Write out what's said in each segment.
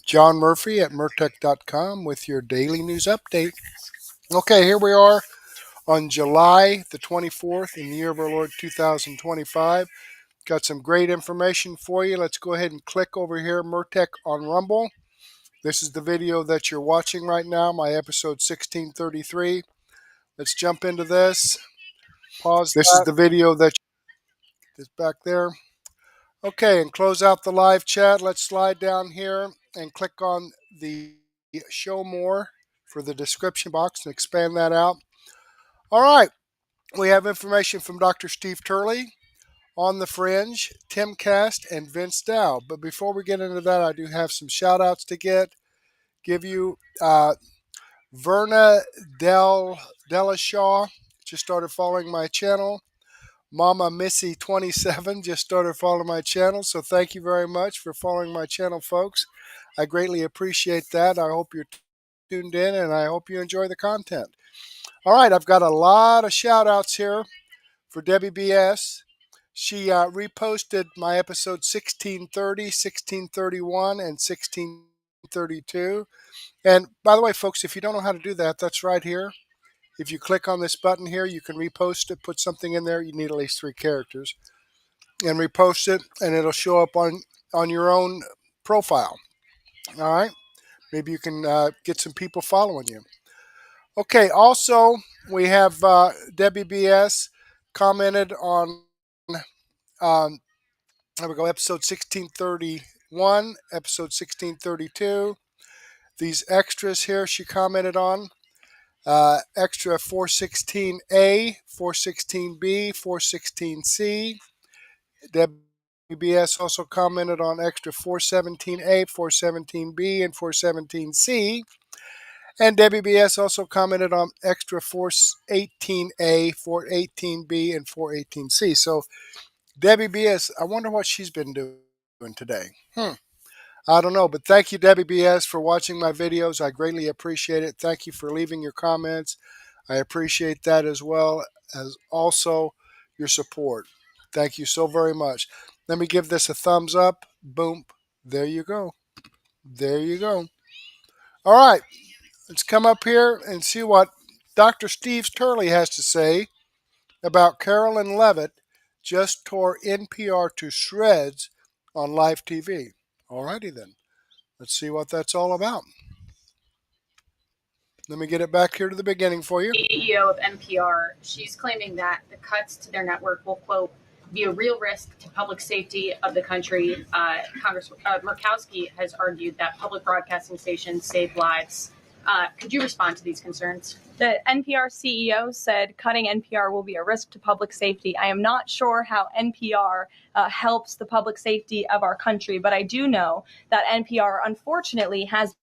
John Murphy at Murtech.com with your daily news update. Okay, here we are on July the 24th in the year of our Lord 2025. Got some great information for you. Let's go ahead and click over here, Murtech on Rumble. This is the video that you're watching right now, my episode 1633. Let's jump into this. Pause. This is the video that is back there. Okay, and close out the live chat. Let's slide down here and click on the show more for the description box and expand that out. All right, we have information from Dr. Steve Turley on the Fringe, Timcast, and Vince Dow. But before we get into that, I do have some shout outs to give you. Verna Delashaw just started following my channel. Mama Missy 27 just started following my channel, so thank you very much for following my channel, folks. I greatly appreciate that. I hope you're tuned in, and I hope you enjoy the content. All right, I've got a lot of shout-outs here for Debbie BS. She reposted my episode 1630, 1631, and 1632. And by the way, folks, if you don't know how to do that, that's right here. If you click on this button here, you can repost it, put something in there. You need at least 3 characters. And repost it, and it'll show up on your own profile. All right? Maybe you can get some people following you. Okay, also, we have Debbie BS commented on, there we go, episode 1631, episode 1632. These extras here she commented on. Extra 416A, 416B, 416C. WBS also commented on extra 417A, 417B, and 417C. And WBS also commented on extra 418A, 418B, and 418C. So WBS, I wonder what she's been doing today. I don't know, but thank you, Debbie BS, for watching my videos. I greatly appreciate it. Thank you for leaving your comments. I appreciate that as well as also your support. Thank you so very much. Let me give this a thumbs up. Boom. There you go. There you go. All right. Let's come up here and see what Dr. Steve Turley has to say about Karoline Leavitt just tore NPR to shreds on live TV. Alrighty then. Let's see what that's all about. Let me get it back here to the beginning for you. CEO of NPR, she's claiming that the cuts to their network will, quote, be a real risk to public safety of the country. Congressman Murkowski has argued that public broadcasting stations save lives. Could you respond to these concerns? The NPR CEO said cutting NPR will be a risk to public safety. I am not sure how NPR helps the public safety of our country, but I do know that NPR, unfortunately, has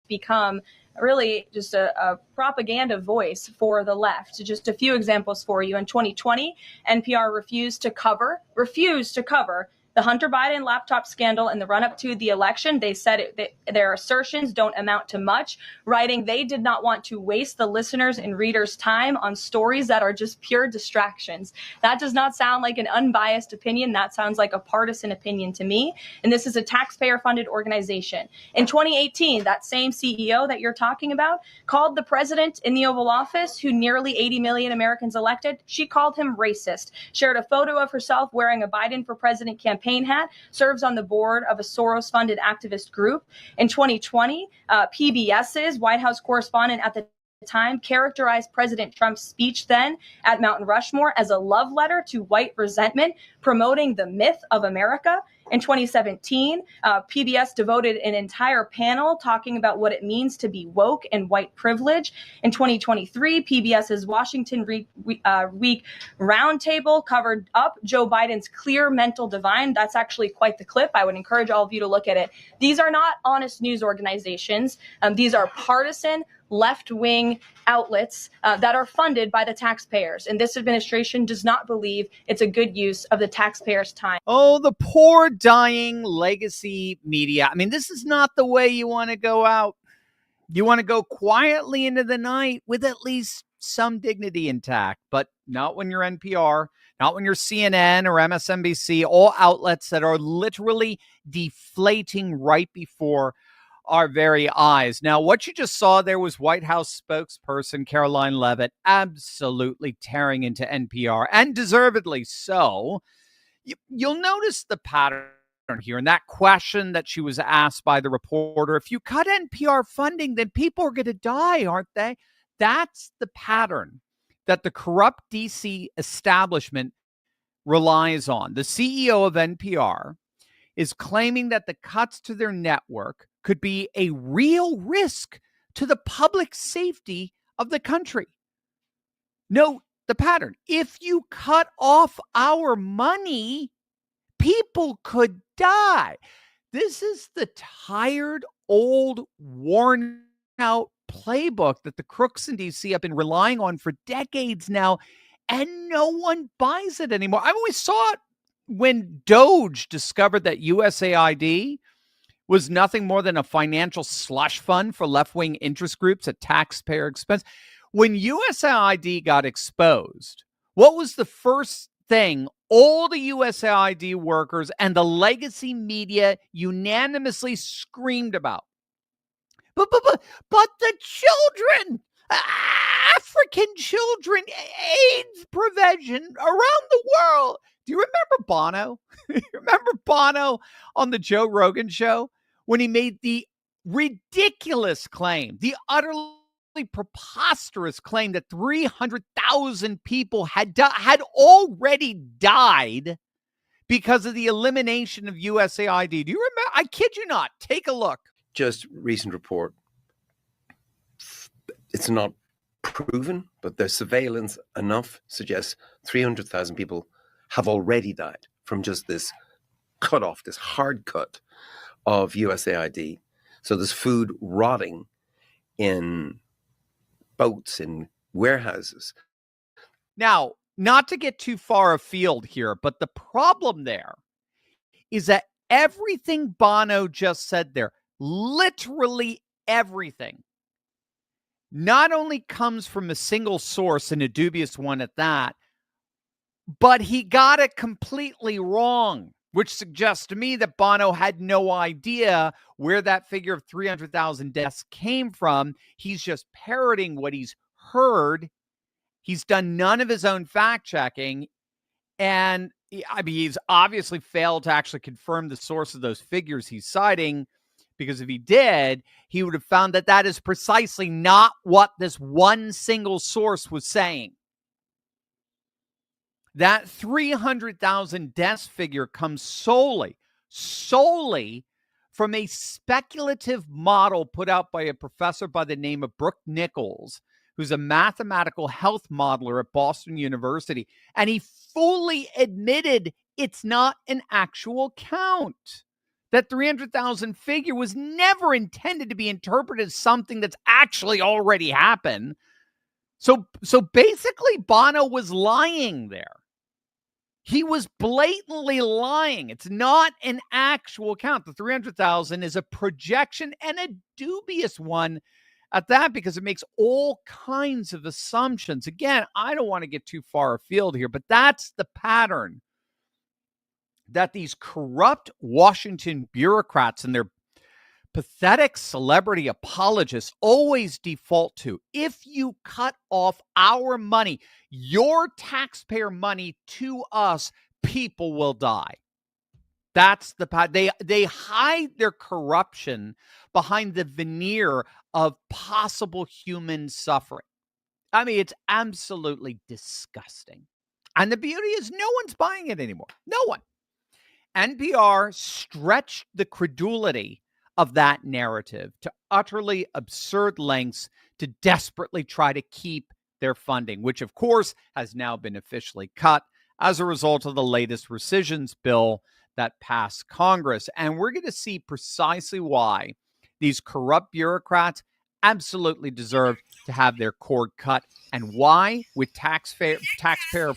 become really just a propaganda voice for the left. Just a few examples for you. In 2020, NPR refused to cover the Hunter Biden laptop scandal in the run-up to the election. They said their assertions don't amount to much, writing they did not want to waste the listeners' and readers' time on stories that are just pure distractions. That does not sound like an unbiased opinion. That sounds like a partisan opinion to me. And this is a taxpayer-funded organization. In 2018, that same CEO that you're talking about called the president in the Oval Office, who nearly 80 million Americans elected, she called him racist, shared a photo of herself wearing a Biden for President campaign hat, serves on the board of a Soros-funded activist group. In 2020, PBS's White House correspondent at the time characterized President Trump's speech then at Mount Rushmore as a love letter to white resentment, promoting the myth of America. In 2017, PBS devoted an entire panel talking about what it means to be woke and white privilege. In 2023, PBS's Washington Week Roundtable covered up Joe Biden's clear mental divide. That's actually quite the clip. I would encourage all of you to look at it. These are not honest news organizations. These are partisan, left-wing outlets that are funded by the taxpayers. And this administration does not believe it's a good use of the taxpayers' time. Oh, the poor dying legacy media. I mean, this is not the way you want to go out. You want to go quietly into the night with at least some dignity intact, but not when you're NPR, not when you're CNN or MSNBC, all outlets that are literally deflating right before our very eyes. Now, what you just saw there was White House spokesperson Karoline Leavitt absolutely tearing into NPR, and deservedly so. You'll notice the pattern here in that question that she was asked by the reporter. If you cut NPR funding, then people are going to die, aren't they? That's the pattern that the corrupt DC establishment relies on. The CEO of NPR is claiming that the cuts to their network could be a real risk to the public safety of the country. Note the pattern. If you cut off our money, people could die. This is the tired, old, worn out playbook that the crooks in DC have been relying on for decades now, and no one buys it anymore. I mean, we saw it when Doge discovered that USAID was nothing more than a financial slush fund for left-wing interest groups at taxpayer expense. When USAID got exposed, what was the first thing all the USAID workers and the legacy media unanimously screamed about? But the children, African children, AIDS prevention around the world. Do you remember Bono? Remember Bono on the Joe Rogan show when he made the ridiculous claim, the utterly preposterous claim that 300,000 people had already died because of the elimination of USAID? Do you remember? I kid you not. Take a look. Just recent report. It's not proven, but the surveillance enough suggests 300,000 people have already died from just this cut off, this hard cut of USAID. So there's food rotting in boats, in warehouses. Now, not to get too far afield here, but the problem there is that everything Bono just said there, literally everything, not only comes from a single source, and a dubious one at that, but he got it completely wrong, which suggests to me that Bono had no idea where that figure of 300,000 deaths came from. He's just parroting what he's heard. He's done none of his own fact checking. And I mean, he's obviously failed to actually confirm the source of those figures he's citing, because if he did, he would have found that that is precisely not what this one single source was saying. That 300,000 deaths figure comes solely from a speculative model put out by a professor by the name of Brooke Nichols, who's a mathematical health modeler at Boston University. And he fully admitted it's not an actual count. That 300,000 figure was never intended to be interpreted as something that's actually already happened. So basically, Bono was lying there. He was blatantly lying. It's not an actual count. The 300,000 is a projection, and a dubious one at that, because it makes all kinds of assumptions. Again, I don't want to get too far afield here, but that's the pattern that these corrupt Washington bureaucrats and their pathetic celebrity apologists always default to. If you cut off our money, your taxpayer money to us, people will die. That's the they hide their corruption behind the veneer of possible human suffering. I mean, it's absolutely disgusting. And the beauty is no one's buying it anymore. No one. NPR stretched the credulity of that narrative to utterly absurd lengths to desperately try to keep their funding, which of course has now been officially cut as a result of the latest rescissions bill that passed Congress. And we're going to see precisely why these corrupt bureaucrats absolutely deserve to have their cord cut, and why, with taxpayer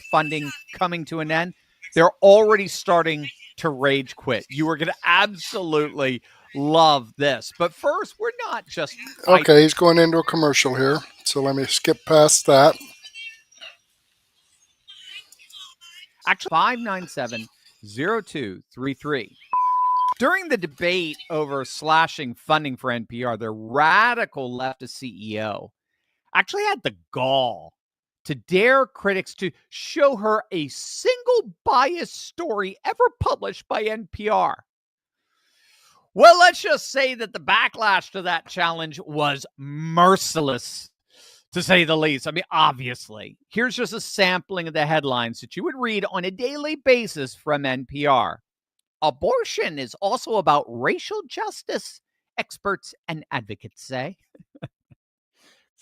funding coming to an end, they're already starting to rage quit. You are going to absolutely love this. But first, we're not just... Okay, he's going into a commercial here, so let me skip past that. Actually, 597-0233. During the debate over slashing funding for NPR, the radical leftist CEO actually had the gall to dare critics to show her a single biased story ever published by NPR. Well, let's just say that the backlash to that challenge was merciless, to say the least. I mean, obviously. Here's just a sampling of the headlines that you would read on a daily basis from NPR. Abortion is also about racial justice, experts and advocates say.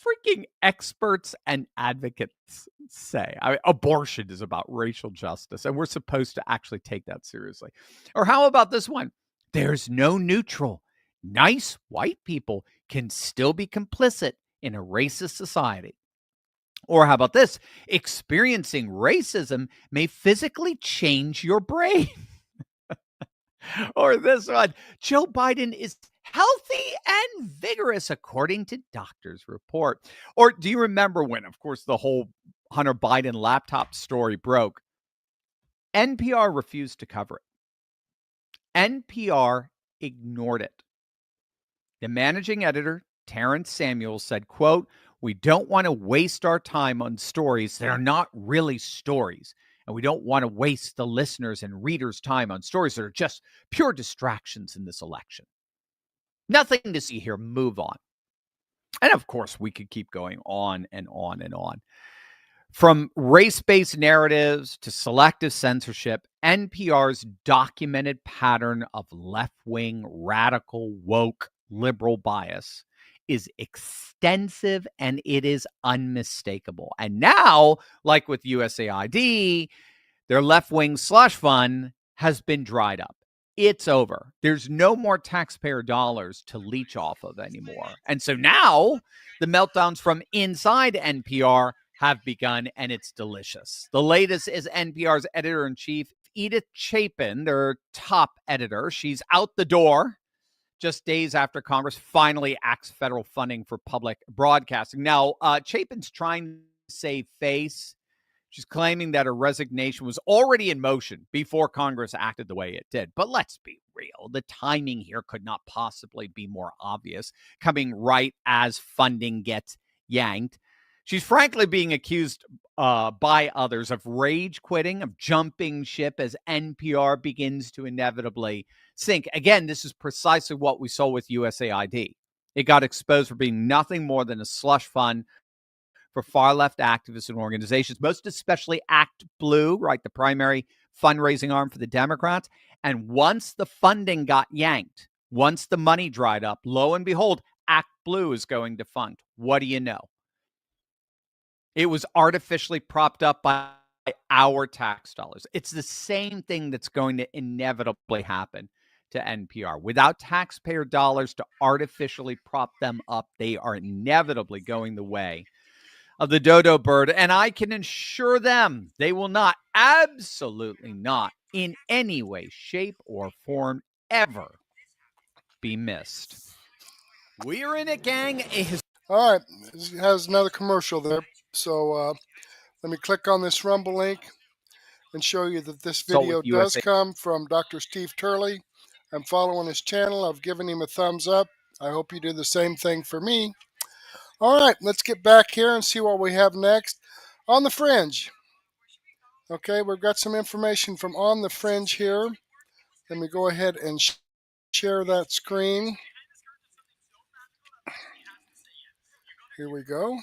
Freaking experts and advocates say. I mean, abortion is about racial justice, and we're supposed to actually take that seriously. Or how about this one? There's no neutral. Nice white people can still be complicit in a racist society. Or how about this? Experiencing racism may physically change your brain. Or this one, Joe Biden is healthy and vigorous, according to doctors' report. Or do you remember when, of course, the whole Hunter Biden laptop story broke? NPR refused to cover it. NPR ignored it. The managing editor, Terrence Samuels, said, quote, "We don't want to waste our time on stories that are not really stories. And we don't want to waste the listeners' and readers' time on stories that are just pure distractions in this election." Nothing to see here. Move on. And of course, we could keep going on and on and on. From race-based narratives to selective censorship, NPR's documented pattern of left-wing, radical, woke, liberal bias is extensive and it is unmistakable. And now, like with USAID, their left-wing slush fund has been dried up. It's over. There's no more taxpayer dollars to leech off of anymore. And so now the meltdowns from inside NPR have begun, and it's delicious. The latest is NPR's editor-in-chief, Edith Chapin, their top editor. She's out the door just days after Congress finally axed federal funding for public broadcasting. Now, Chapin's trying to save face. She's claiming that her resignation was already in motion before Congress acted the way it did. But let's be real. The timing here could not possibly be more obvious, coming right as funding gets yanked. She's frankly being accused by others of rage quitting, of jumping ship as NPR begins to inevitably sink. Again, this is precisely what we saw with USAID. It got exposed for being nothing more than a slush fund for far-left activists and organizations, most especially Act Blue, right, the primary fundraising arm for the Democrats. And once the funding got yanked, once the money dried up, lo and behold, Act Blue is going defunct. What do you know? It was artificially propped up by our tax dollars. It's the same thing that's going to inevitably happen to NPR. Without taxpayer dollars to artificially prop them up, they are inevitably going the way of the dodo bird. And I can assure them they will not, absolutely not, in any way, shape, or form ever be missed. We're in it, gang. All right, it has another commercial there. So let me click on this Rumble link and show you that this video does come from Dr. Steve Turley. I'm following his channel. I've given him a thumbs up. I hope you do the same thing for me. All right, let's get back here and see what we have next. On the Fringe. Okay, we've got some information from On the Fringe here. Let me go ahead and share that screen. Here we go.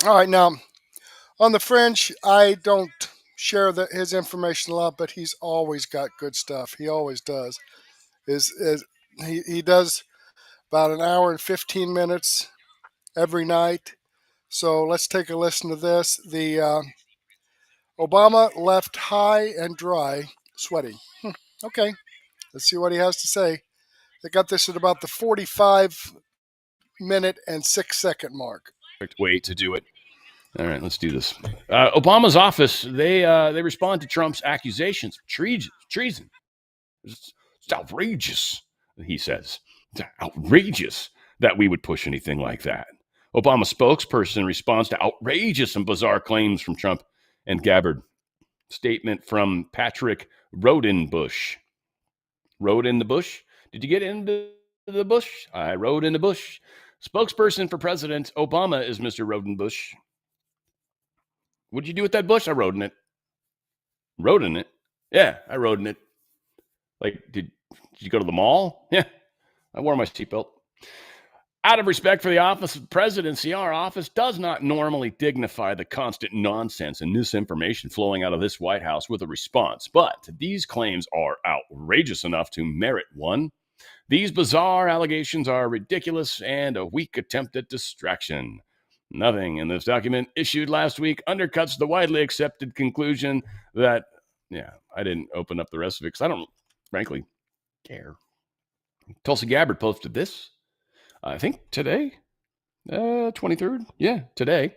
All right, now, on the Fringe, I don't share his information a lot, but he's always got good stuff. He always does. He does about an hour and 15 minutes every night. So let's take a listen to this. The Obama left high and dry, sweaty. Okay, let's see what he has to say. They got this at about the 45-minute and 6-second mark. Way to do it. All right, let's do this. Obama's office, they respond to Trump's accusations of treason. It's outrageous, he says. It's outrageous that we would push anything like that. Obama spokesperson responds to outrageous and bizarre claims from Trump and Gabbard. Statement from Patrick rode in bush. Rode in the bush? Did you get into the bush? I rode in the bush. Spokesperson for President Obama is Mr. Rodenbush. What'd you do with that bush? I rode in it. Rode in it? Yeah, I rode in it. Like, did you go to the mall? Yeah, I wore my seatbelt. Out of respect for the office of presidency, our office does not normally dignify the constant nonsense and misinformation flowing out of this White House with a response, but these claims are outrageous enough to merit one. These bizarre allegations are ridiculous and a weak attempt at distraction. Nothing in this document issued last week undercuts the widely accepted conclusion that, I didn't open up the rest of it because I don't, frankly, care. Tulsi Gabbard posted this, I think today, 23rd. Yeah, today.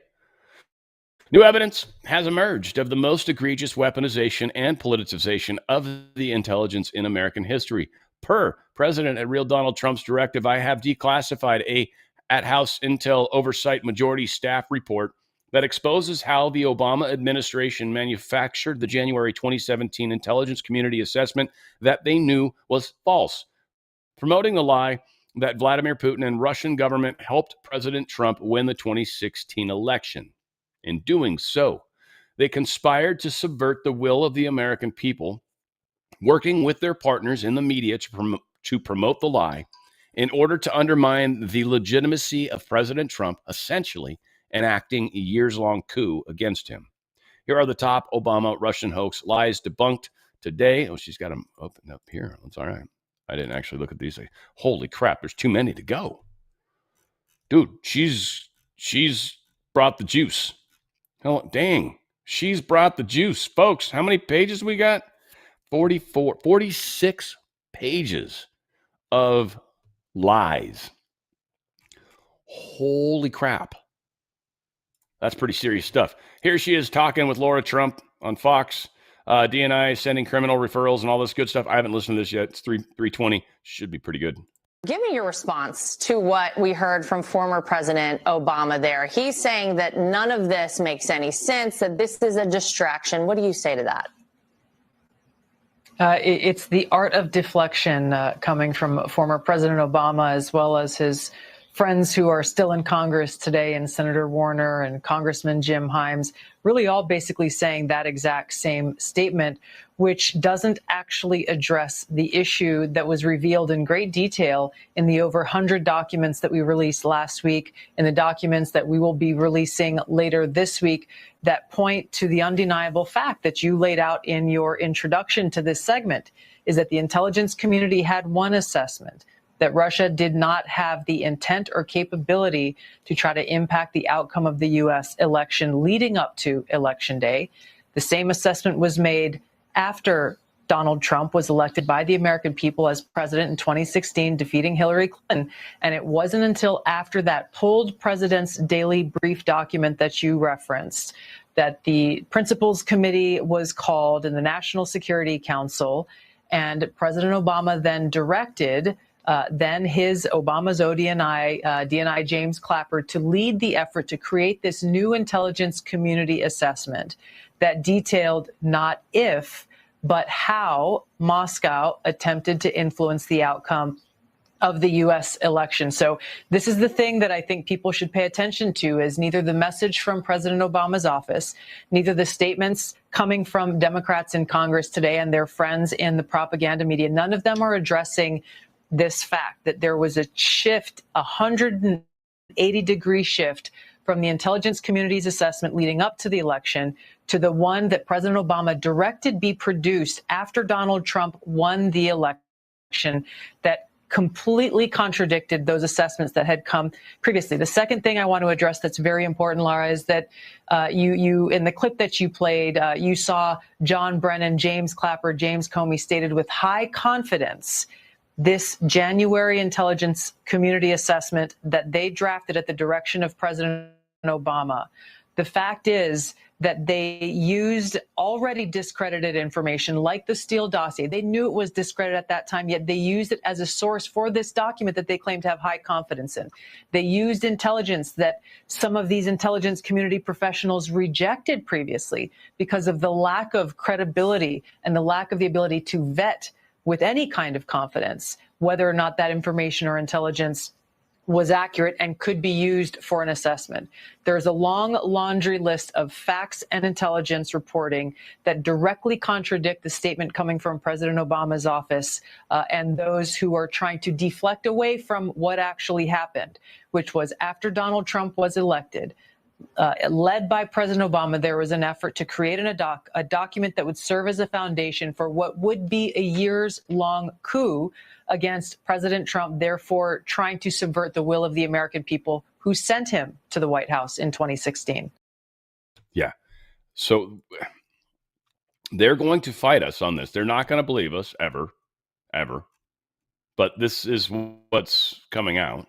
New evidence has emerged of the most egregious weaponization and politicization of the intelligence in American history. Per President at Real Donald Trump's directive, I have declassified a at House Intel Oversight Majority Staff report that exposes how the Obama administration manufactured the January 2017 intelligence community assessment that they knew was false, promoting the lie that Vladimir Putin and Russian government helped President Trump win the 2016 election. In doing so, they conspired to subvert the will of the American people, working with their partners in the media to promote the lie in order to undermine the legitimacy of President Trump, essentially enacting a years-long coup against him. Here are the top Obama Russian hoax lies debunked today. Oh, she's got them open up here. That's all right. I didn't actually look at these. Holy crap, there's too many to go. Dude, she's brought the juice. Oh, dang. She's brought the juice. Folks, how many pages we got? 46 pages of lies. Holy crap. That's pretty serious stuff. Here she is talking with Laura Trump on Fox. DNI sending criminal referrals and all this good stuff. I haven't listened to this yet. It's 3:20. Should be pretty good. Give me your response to what we heard from former President Obama there. He's saying that none of this makes any sense, that this is a distraction. What do you say to that? It's the art of deflection coming from former President Obama, as well as his friends who are still in Congress today, and Senator Warner and Congressman Jim Himes, really all basically saying that exact same statement, which doesn't actually address the issue that was revealed in great detail in the over 100 documents that we released last week, and the documents that we will be releasing later this week that point to the undeniable fact that you laid out in your introduction to this segment, is that the intelligence community had one assessment, that Russia did not have the intent or capability to try to impact the outcome of the U.S. election leading up to Election Day. The same assessment was made after Donald Trump was elected by the American people as president in 2016, defeating Hillary Clinton. And it wasn't until after that pulled President's Daily Brief document that you referenced that the Principals Committee was called in the National Security Council, and President Obama then directed Obama's DNI James Clapper to lead the effort to create this new intelligence community assessment that detailed not if, but how Moscow attempted to influence the outcome of the U.S. election. So this is the thing that I think people should pay attention to, is neither the message from President Obama's office, neither the statements coming from Democrats in Congress today and their friends in the propaganda media. None of them are addressing this fact that there was a shift, a 180-degree shift from the intelligence community's assessment leading up to the election to the one that President Obama directed be produced after Donald Trump won the election, that completely contradicted those assessments that had come previously. The second thing I want to address that's very important, Laura, is that you in the clip that you played, you saw John Brennan, James Clapper, James Comey stated with high confidence this January intelligence community assessment that they drafted at the direction of President Obama The fact is that they used already discredited information like the Steele dossier. They knew it was discredited at that time, yet they used it as a source for this document that they claim to have high confidence in. They used intelligence that some of these intelligence community professionals rejected previously because of the lack of credibility and the lack of the ability to vet with any kind of confidence whether or not that information or intelligence was accurate and could be used for an assessment. There's a long laundry list of facts and intelligence reporting that directly contradict the statement coming from President Obama's office and those who are trying to deflect away from what actually happened, which was after Donald Trump was elected, led by President Obama, there was an effort to create a document that would serve as a foundation for what would be a years-long coup against President Trump, therefore trying to subvert the will of the American people who sent him to the White House in 2016. Yeah. So they're going to fight us on this. They're not going to believe us ever. But this is what's coming out.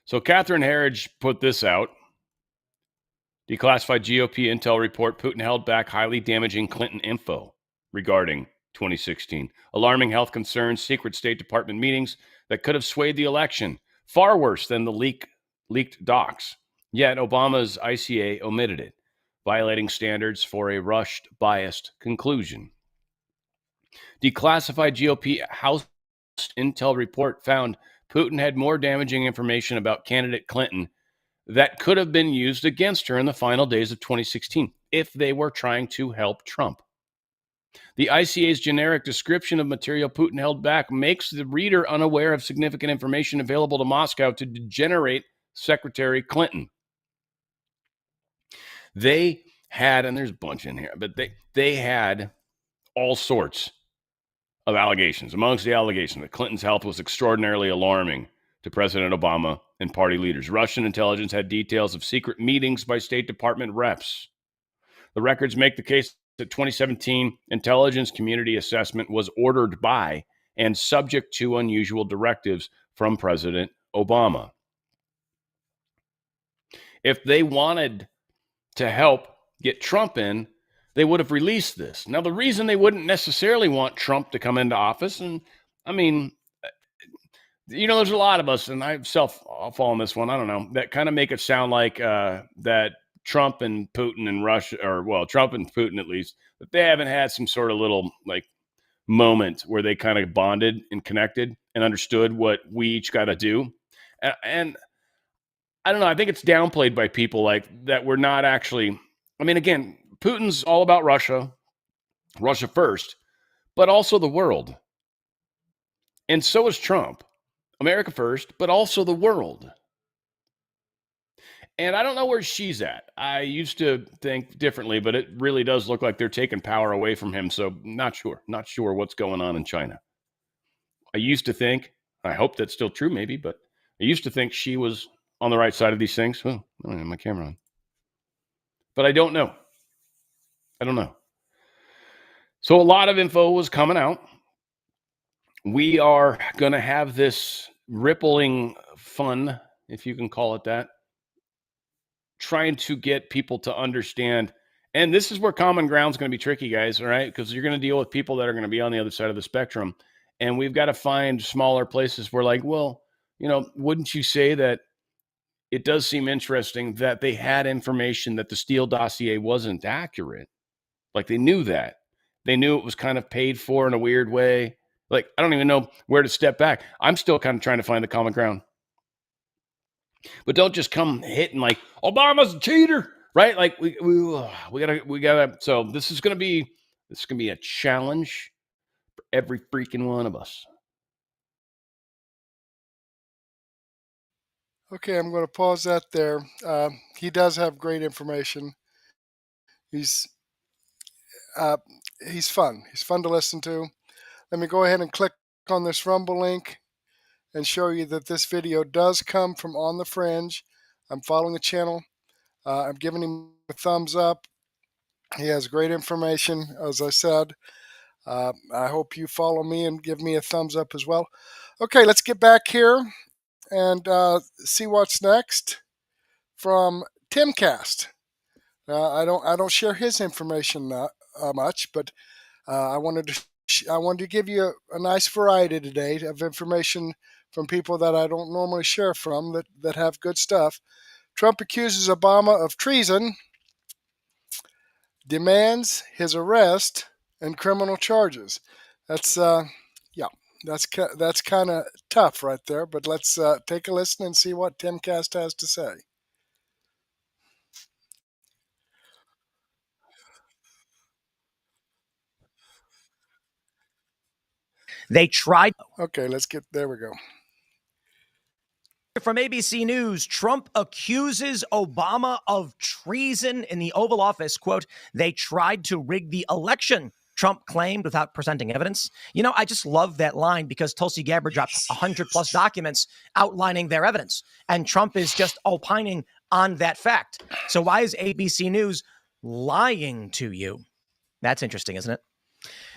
So Catherine Herridge put this out. Declassified GOP intel report, Putin held back highly damaging Clinton info regarding 2016. Alarming health concerns, secret State Department meetings that could have swayed the election. Far worse than the leaked docs. Yet Obama's ICA omitted it, violating standards for a rushed, biased conclusion. Declassified GOP House intel report found Putin had more damaging information about candidate Clinton that could have been used against her in the final days of 2016 if they were trying to help Trump. The ICA's generic description of material Putin held back makes the reader unaware of significant information available to Moscow to degenerate Secretary Clinton. They had, and there's a bunch in here, but they had all sorts of allegations. Amongst the allegations, that Clinton's health was extraordinarily alarming to President Obama and party leaders. Russian intelligence had details of secret meetings by State Department reps. The records make the case that 2017 intelligence community assessment was ordered by and subject to unusual directives from President Obama. If they wanted to help get Trump in, they would have released this. Now, the reason they wouldn't necessarily want Trump to come into office, and I mean, you know, there's a lot of us, and I'll fall on this one, I don't know, that kind of make it sound like that Trump and Putin and Russia, or well, Trump and Putin at least, that they haven't had some sort of little like moment where they kind of bonded and connected and understood what we each got to do. And I don't know, I think it's downplayed by people like that. We're not actually, I mean, again, Putin's all about Russia first, but also the world. And so is Trump. America first, but also the world. And I don't know where she's at. I used to think differently, but it really does look like they're taking power away from him. So not sure what's going on in China. I used to think, I hope that's still true maybe, but I used to think she was on the right side of these things. Oh, I don't have my camera on. But I don't know. So a lot of info was coming out. We are going to have this rippling fun, if you can call it that, trying to get people to understand. And this is where common ground is going to be tricky, guys, all right? Because you're going to deal with people that are going to be on the other side of the spectrum. And we've got to find smaller places where, like, well, you know, wouldn't you say that it does seem interesting that they had information that the Steele dossier wasn't accurate? Like, they knew that. They knew it was kind of paid for in a weird way. Like, I don't even know where to step back. I'm still kind of trying to find the common ground. But don't just come hitting like Obama's a cheater, right? Like we gotta. So this is gonna be a challenge for every freaking one of us. Okay, I'm going to pause that there. He does have great information. He's fun. He's fun to listen to. Let me go ahead and click on this Rumble link and show you that this video does come from On the Fringe. I'm following the channel. I'm giving him a thumbs up. He has great information, as I said. I hope you follow me and give me a thumbs up as well. Okay, let's get back here and see what's next from Timcast. I don't share his information much, but I wanted to give you a nice variety today of information from people that I don't normally share from that have good stuff. Trump accuses Obama of treason, demands his arrest, and criminal charges. That's yeah, that's kind of tough right there. But let's take a listen and see what Timcast has to say. They tried. Okay, there we go. From ABC News, Trump accuses Obama of treason in the Oval Office. Quote, they tried to rig the election, Trump claimed without presenting evidence. You know, I just love that line because Tulsi Gabbard dropped 100 plus documents outlining their evidence. And Trump is just opining on that fact. So why is ABC News lying to you? That's interesting, isn't it?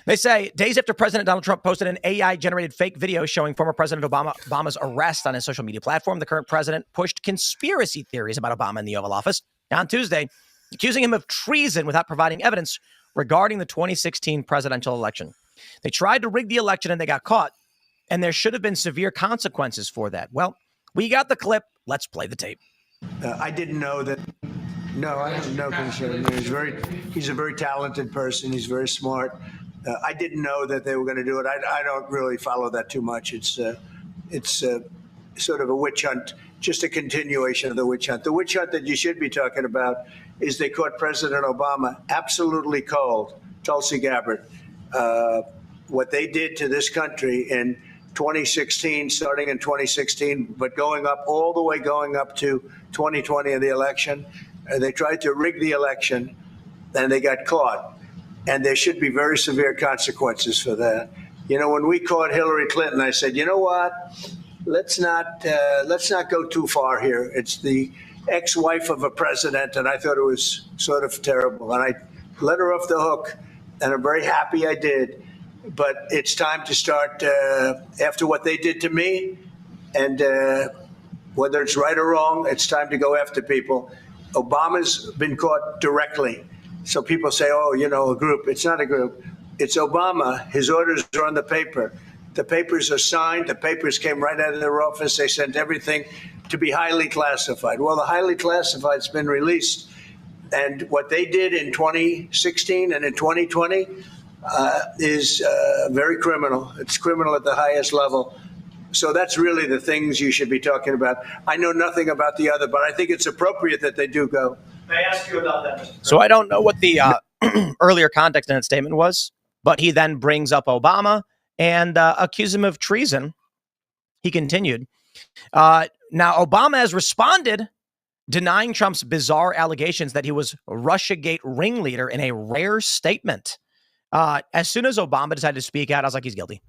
They say days after President Donald Trump posted an AI-generated fake video showing former President Obama's arrest on his social media platform, the current president pushed conspiracy theories about Obama in the Oval Office on Tuesday, accusing him of treason without providing evidence regarding the 2016 presidential election. They tried to rig the election and they got caught, and there should have been severe consequences for that. Well, we got the clip. Let's play the tape. I didn't know that. No, I have no concern. He's a very talented person. He's very smart. I didn't know that they were going to do it. I don't really follow that too much. It's sort of a witch hunt, just a continuation of the witch hunt. The witch hunt that you should be talking about is they caught President Obama absolutely cold, Tulsi Gabbard. What they did to this country in 2016, starting in 2016, but going up to 2020 in the election, they tried to rig the election, and they got caught. And there should be very severe consequences for that. You know, when we caught Hillary Clinton, I said, you know what? Let's not go too far here. It's the ex-wife of a president, and I thought it was sort of terrible. And I let her off the hook, and I'm very happy I did. But it's time to start after what they did to me, and whether it's right or wrong, it's time to go after people. Obama's been caught directly. So people say, oh, you know, a group. It's not a group. It's Obama. His orders are on the paper. The papers are signed. The papers came right out of their office. They sent everything to be highly classified. Well, the highly classified's been released. And what they did in 2016 and in 2020 is very criminal. It's criminal at the highest level. So that's really the things you should be talking about. I know nothing about the other, but I think it's appropriate that they do go. May I ask you about that? So I don't know what the earlier context in that statement was, but he then brings up Obama and accused him of treason. He continued. Now, Obama has responded, denying Trump's bizarre allegations that he was Russiagate ringleader in a rare statement. As soon as Obama decided to speak out, I was like, he's guilty.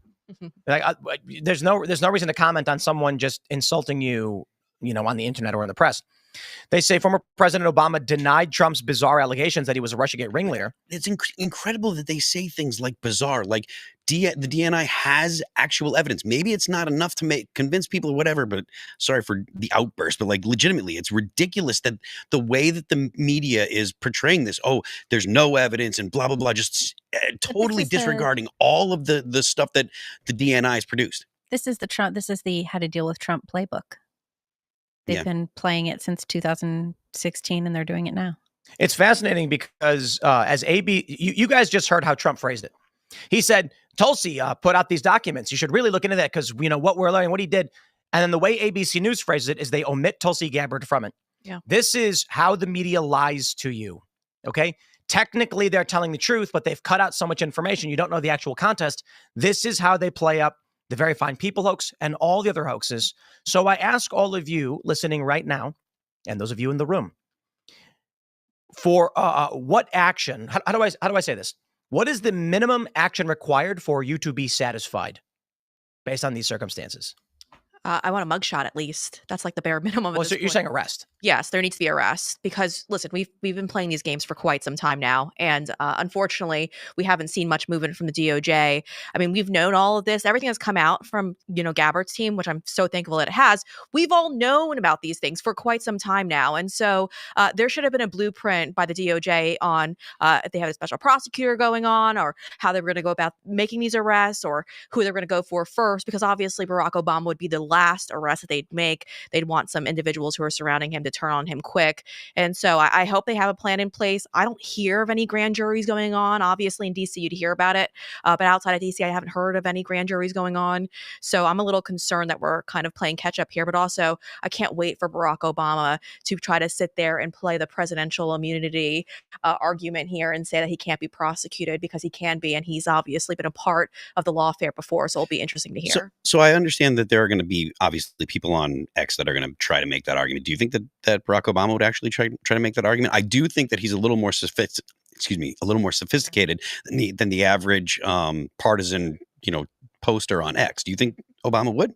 There's no reason to comment on someone just insulting you, on the internet or in the press. They say former President Obama denied Trump's bizarre allegations that he was a Russiagate ringleader. It's incredible that they say things like bizarre, like the DNI has actual evidence. Maybe it's not enough to convince people or whatever, but sorry for the outburst, but like legitimately, it's ridiculous that the way that the media is portraying this, oh, there's no evidence and blah, blah, blah, just totally disregarding all of the stuff that the DNI has produced. This is the how to deal with Trump playbook. They've been playing it since 2016, and they're doing it now. It's fascinating because as you guys just heard how Trump phrased it. He said, Tulsi put out these documents. You should really look into that because, what we're learning, what he did. And then the way ABC News phrases it is they omit Tulsi Gabbard from it. Yeah. This is how the media lies to you. Okay. Technically, they're telling the truth, but they've cut out so much information. You don't know the actual context. This is how they play up the Very Fine People hoax and all the other hoaxes. So I ask all of you listening right now, and those of you in the room, for what action? How do I say this? What is the minimum action required for you to be satisfied based on these circumstances? I want a mugshot at least. That's like the bare minimum. Well, at so this you're point. saying arrest? Yes, there needs to be arrest because listen, we've been playing these games for quite some time now, and unfortunately, we haven't seen much movement from the DOJ. I mean, we've known all of this. Everything that's come out from Gabbard's team, which I'm so thankful that it has. We've all known about these things for quite some time now, and so there should have been a blueprint by the DOJ on if they have a special prosecutor going on, or how they were going to go about making these arrests, or who they're going to go for first. Because obviously, Barack Obama would be the last arrest that they'd make. They'd want some individuals who are surrounding him to turn on him quick. And so I hope they have a plan in place. I don't hear of any grand juries going on. Obviously in DC you'd hear about it, but outside of DC I haven't heard of any grand juries going on. So I'm a little concerned that we're kind of playing catch up here, but also I can't wait for Barack Obama to try to sit there and play the presidential immunity argument here and say that he can't be prosecuted, because he can be, and he's obviously been a part of the lawfare before. So it'll be interesting to hear. So I understand that there are going to be obviously people on X that are going to try to make that argument. Do you think that Barack Obama would actually try to make that argument? I do think that he's a little more sophisticated than the average partisan, poster on X. Do you think Obama would?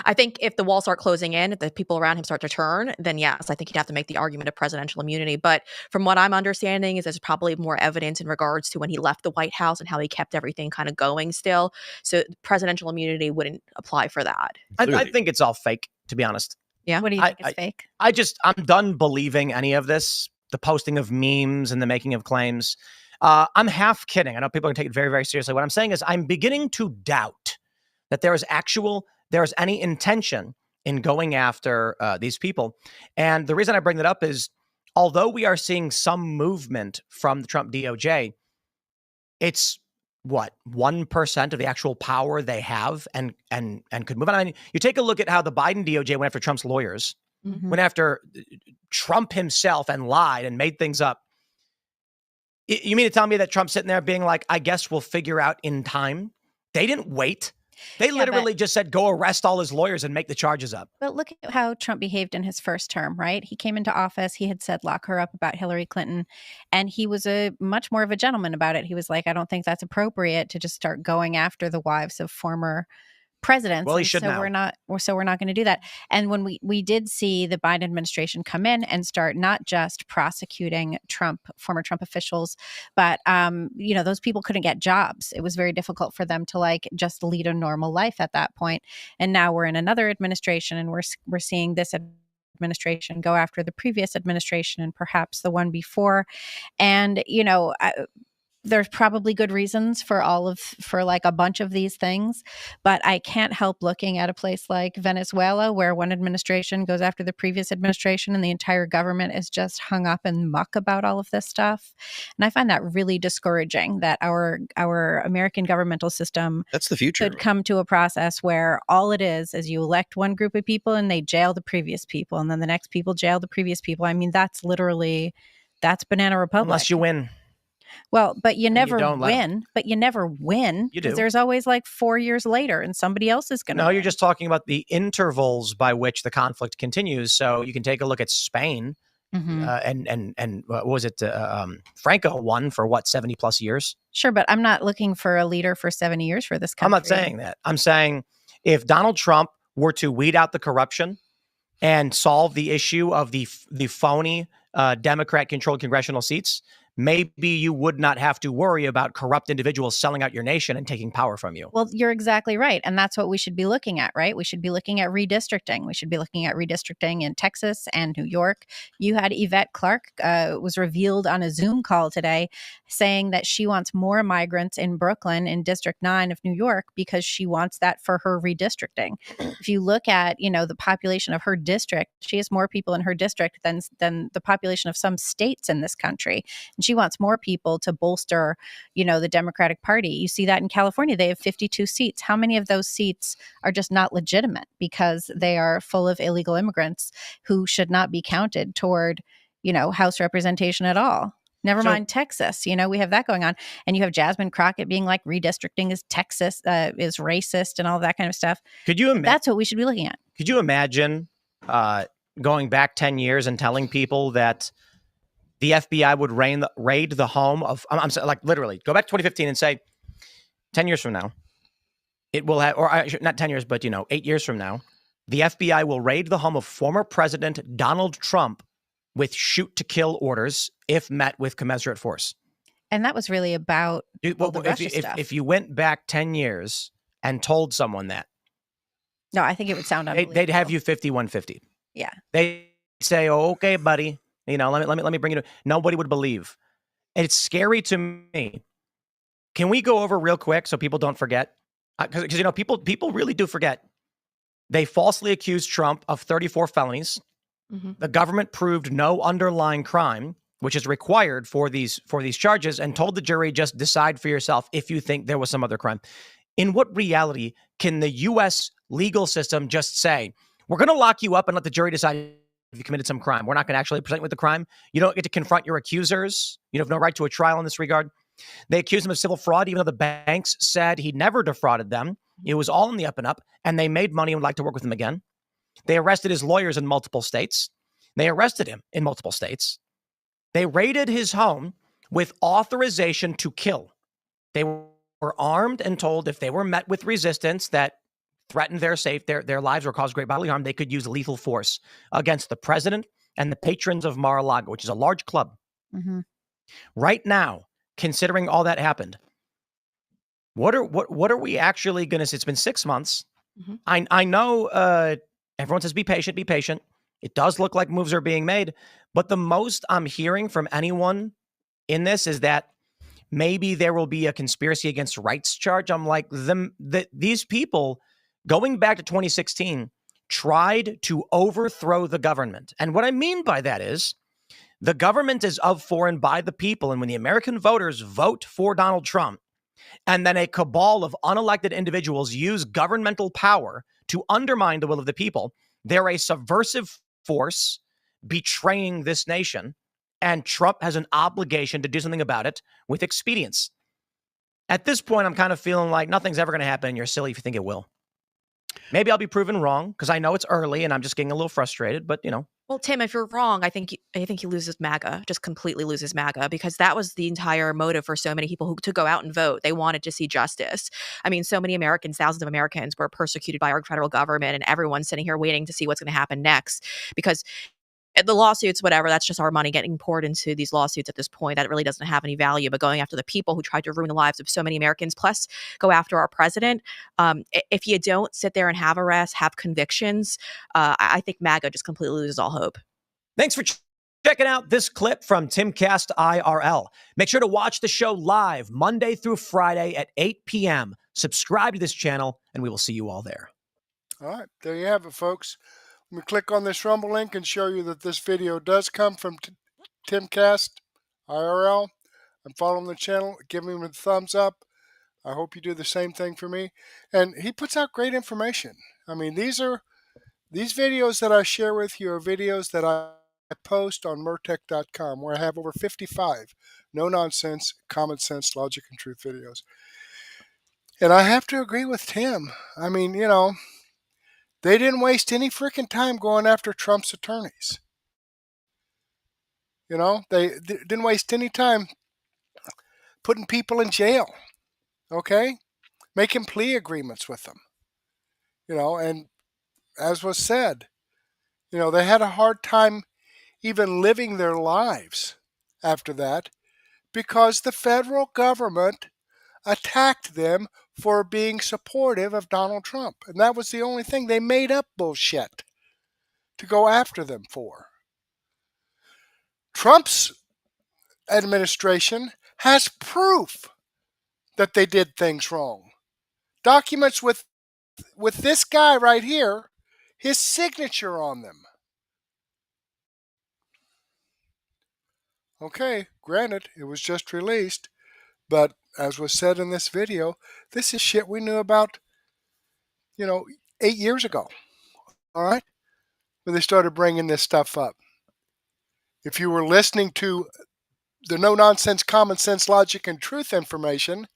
I think if the walls start closing in, if the people around him start to turn, then yes, I think he'd have to make the argument of presidential immunity. But from what I'm understanding is there's probably more evidence in regards to when he left the White House and how he kept everything kind of going still. So presidential immunity wouldn't apply for that. I think it's all fake, to be honest. Yeah. What do you think is fake? I'm done believing any of this, the posting of memes and the making of claims. I'm half kidding. I know people can take it very, very seriously. What I'm saying is I'm beginning to doubt that there is any intention in going after these people. And the reason I bring that up is, although we are seeing some movement from the Trump DOJ, it's 1% of the actual power they have and could move on. I mean, you take a look at how the Biden DOJ went after Trump's lawyers, went after Trump himself and lied and made things up. You mean to tell me that Trump's sitting there being like, I guess we'll figure out in time? They didn't wait. They literally just said, go arrest all his lawyers and make the charges up. But look at how Trump behaved in his first term, right? He came into office. He had said, lock her up about Hillary Clinton. And he was much more of a gentleman about it. He was like, I don't think that's appropriate to just start going after the wives of former presidents. Well, he should now. So we're not going to do that. And when we did see the Biden administration come in and start not just prosecuting former Trump officials, but those people couldn't get jobs. It was very difficult for them to just lead a normal life at that point. And now we're in another administration, and we're seeing this administration go after the previous administration and perhaps the one before. And there's probably good reasons for a bunch of these things, but I can't help looking at a place like Venezuela, where one administration goes after the previous administration and the entire government is just hung up in muck about all of this stuff. And I find that really discouraging, that our American governmental system, that's the future, could come to a process where all it is you elect one group of people and they jail the previous people, and then the next people jail the previous people. I mean, that's Banana Republic. Unless you win. Well, but you never win. But you never win. You do. There's always 4 years later and somebody else is going to. No, you're just talking about the intervals by which the conflict continues. So you can take a look at Spain, and what was it? Franco won for 70 plus years. Sure, but I'm not looking for a leader for 70 years for this country. I'm not saying that. I'm saying if Donald Trump were to weed out the corruption and solve the issue of the phony Democrat-controlled congressional seats, maybe you would not have to worry about corrupt individuals selling out your nation and taking power from you. Well, you're exactly right. And that's what we should be looking at, right? We should be looking at redistricting. We should be looking at redistricting in Texas and New York. You had Yvette Clarke was revealed on a Zoom call today saying that she wants more migrants in Brooklyn in District 9 of New York because she wants that for her redistricting. If you look at, the population of her district, she has more people in her district than the population of some states in this country. And she wants more people to bolster, the Democratic Party. You see that in California. They have 52 seats. How many of those seats are just not legitimate because they are full of illegal immigrants who should not be counted toward, House representation at all? Never mind Texas. We have that going on. And you have Jasmine Crockett being like, redistricting is Texas, is racist and all that kind of stuff. That's what we should be looking at. Could you imagine going back 10 years and telling people that the FBI would raid the home of, I'm saying, literally, go back to 2015 and say, 10 years from now, it will have, or not 10 years, but 8 years from now, the FBI will raid the home of former President Donald Trump with shoot-to-kill orders if met with commensurate force. And that was really about all the Russia stuff. If you went back 10 years and told someone that, no, I think it would sound unbelievable. They'd have you 5150. Yeah. They'd say, "Oh, okay, buddy. You know, let me bring you to." Nobody would believe. It's scary to me. Can we go over real quick so people don't forget? Because you know, people really do forget. They falsely accused Trump of 34 felonies. Mm-hmm. The government proved no underlying crime, which is required for these charges, and told the jury, just decide for yourself if you think there was some other crime. In what reality can the U.S. legal system just say, we're going to lock you up and let the jury decide if you committed some crime? We're not going to actually present you with the crime. You don't get to confront your accusers. You have no right to a trial in this regard. They accused him of civil fraud, even though the banks said he never defrauded them. It was all in the up and up, and they made money and would like to work with him again. They arrested his lawyers in multiple states. They arrested him in multiple states. They raided his home with authorization to kill. They were armed and told if they were met with resistance that threatened their lives or caused great bodily harm, they could use lethal force against the president and the patrons of Mar-a-Lago, which is a large club. Mm-hmm. Right now, considering all that happened, what are we actually going to see? It's been 6 months. Mm-hmm. I know everyone says be patient, be patient. It does look like moves are being made, but the most I'm hearing from anyone in this is that maybe there will be a conspiracy against rights charge. I'm like, these people, going back to 2016, tried to overthrow the government. And what I mean by that is the government is of, for, and by the people. And when the American voters vote for Donald Trump, and then a cabal of unelected individuals use governmental power to undermine the will of the people, they're a subversive force betraying this nation. And Trump has an obligation to do something about it with expedience. At this point, I'm kind of feeling like nothing's ever going to happen and you're silly if you think it will. Maybe I'll be proven wrong because I know it's early and I'm just getting a little frustrated, but you know. Well, Tim, if you're wrong, I think he loses MAGA, just completely loses MAGA, because that was the entire motive for so many people who to go out and vote. They wanted to see justice. I mean, so many Americans, thousands of Americans were persecuted by our federal government, and everyone's sitting here waiting to see what's going to happen next, because the lawsuits, whatever, that's just our money getting poured into these lawsuits at this point. That really doesn't have any value. But going after the people who tried to ruin the lives of so many Americans, plus go after our president, if you don't sit there and have arrests, have convictions, I think MAGA just completely loses all hope. Thanks for checking out this clip from Timcast IRL. Make sure to watch the show live Monday through Friday at 8 p.m. Subscribe to this channel, and we will see you all there. All right, there you have it, folks. Let me click on this Rumble link and show you that this video does come from Timcast IRL. I'm following the channel. Give him a thumbs up. I hope you do the same thing for me. And he puts out great information. I mean, these videos that I share with you are videos that I post on Murtech.com, where I have over 55 no-nonsense, common sense, logic, and truth videos. And I have to agree with Tim. I mean, you know, they didn't waste any freaking time going after Trump's attorneys. You know, they didn't waste any time putting people in jail, okay? Making plea agreements with them. You know, and as was said, you know, they had a hard time even living their lives after that because the federal government attacked them for being supportive of Donald Trump. And that was the only thing. They made up bullshit to go after them for. Trump's administration has proof that they did things wrong. Documents with this guy right here, his signature on them. Okay, granted, it was just released, but as was said in this video, this is shit we knew about, you know, 8 years ago. All right? When they started bringing this stuff up. If you were listening to the no-nonsense, common sense, logic, and truth information,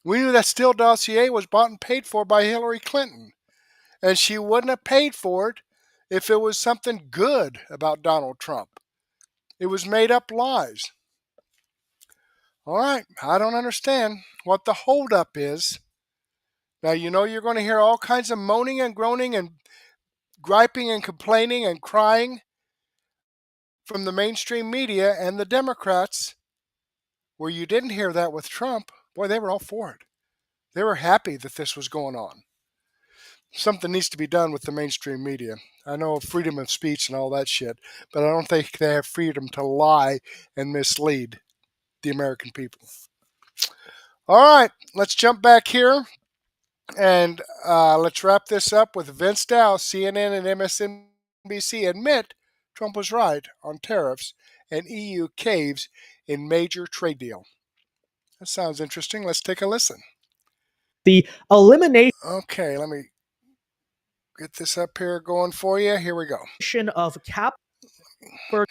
we knew that Steele dossier was bought and paid for by Hillary Clinton. And she wouldn't have paid for it if it was something good about Donald Trump. It was made up lies. All right, I don't understand what the holdup is Now, you know you're going to hear all kinds of moaning and groaning and griping and complaining and crying from the mainstream media and the Democrats, where you didn't hear that with Trump. Boy, they were all for it. They were happy that this was going on. Something needs to be done with the mainstream media. I know freedom of speech and all that shit, but I don't think they have freedom to lie and mislead the American people. All right, let's jump back here and let's wrap this up with Vince Dow, CNN and MSNBC admit Trump was right on tariffs and EU caves in major trade deal. That sounds interesting. Let's take a listen. The elimination Okay, let me get this up here going for you. Here we go. of cap for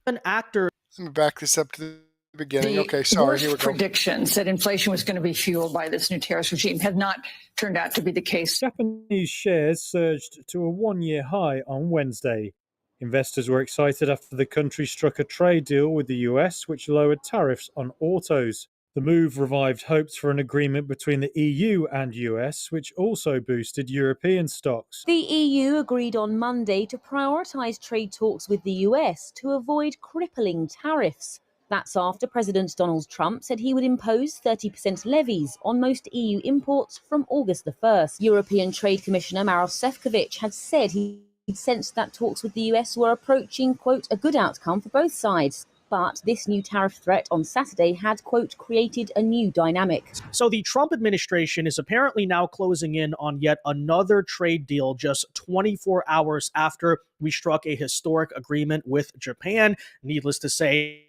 an actor. Let me back this up to the beginning. Okay, sorry. Here we go. Predictions that inflation was going to be fueled by this new tariffs regime have not turned out to be the case. Japanese shares surged to a one-year high on Wednesday. Investors were excited after the country struck a trade deal with the US, which lowered tariffs on autos. The move revived hopes for an agreement between the EU and US, which also boosted European stocks. The EU agreed on Monday to prioritise trade talks with the US to avoid crippling tariffs. That's after President Donald Trump said he would impose 30% levies on most EU imports from August the 1st. European Trade Commissioner Maros Sefcovic had said he'd sensed that talks with the US were approaching, quote, a good outcome for both sides. But this new tariff threat on Saturday had, quote, created a new dynamic. So the Trump administration is apparently now closing in on yet another trade deal just 24 hours after we struck a historic agreement with Japan. Needless to say,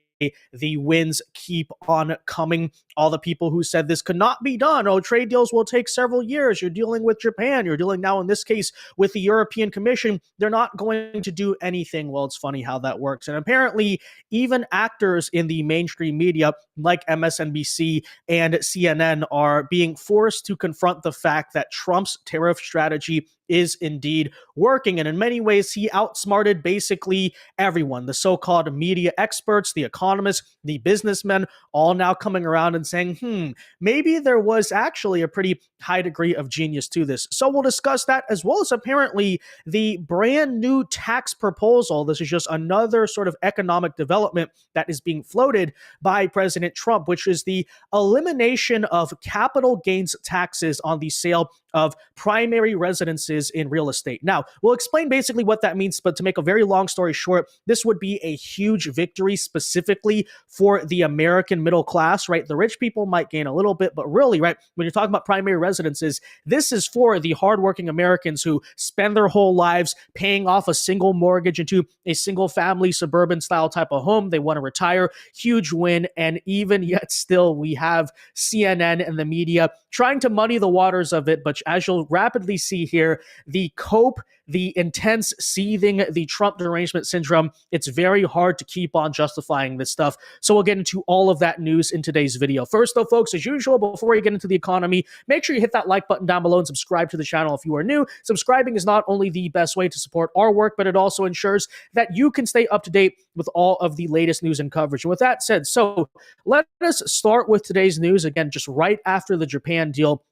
the wins keep on coming. All the people who said this could not be done. Oh, trade deals will take several years. You're dealing with Japan. You're dealing now, in this case, with the European Commission. They're not going to do anything. Well, it's funny how that works. And apparently, even actors in the mainstream media like MSNBC and CNN are being forced to confront the fact that Trump's tariff strategy is indeed working. And in many ways, he outsmarted basically everyone. The so-called media experts, the economists, the businessmen, all now coming around and saying, maybe there was actually a pretty high degree of genius to this. So we'll discuss that, as well as apparently the brand new tax proposal. This is just another sort of economic development that is being floated by President Trump, which is the elimination of capital gains taxes on the sale of primary residences in real estate. Now, we'll explain basically what that means, but to make a very long story short, this would be a huge victory specifically for the American middle class, right? The rich people might gain a little bit, but really, right, when you're talking about primary residences, this is for the hardworking Americans who spend their whole lives paying off a single mortgage into a single family suburban style type of home. They want to retire. Huge win. And even yet still, we have CNN and the media trying to muddy the waters of it. But as you'll rapidly see here, the cope, the intense seething, the Trump derangement syndrome, it's very hard to keep on justifying this stuff. So we'll get into all of that news in today's video. First though, folks, as usual, before we get into the economy, make sure you hit that like button down below and subscribe to the channel if you are new. Subscribing is not only the best way to support our work, but it also ensures that you can stay up to date with all of the latest news and coverage. And with that said, so let us start with today's news. Again, just right after the Japan deal,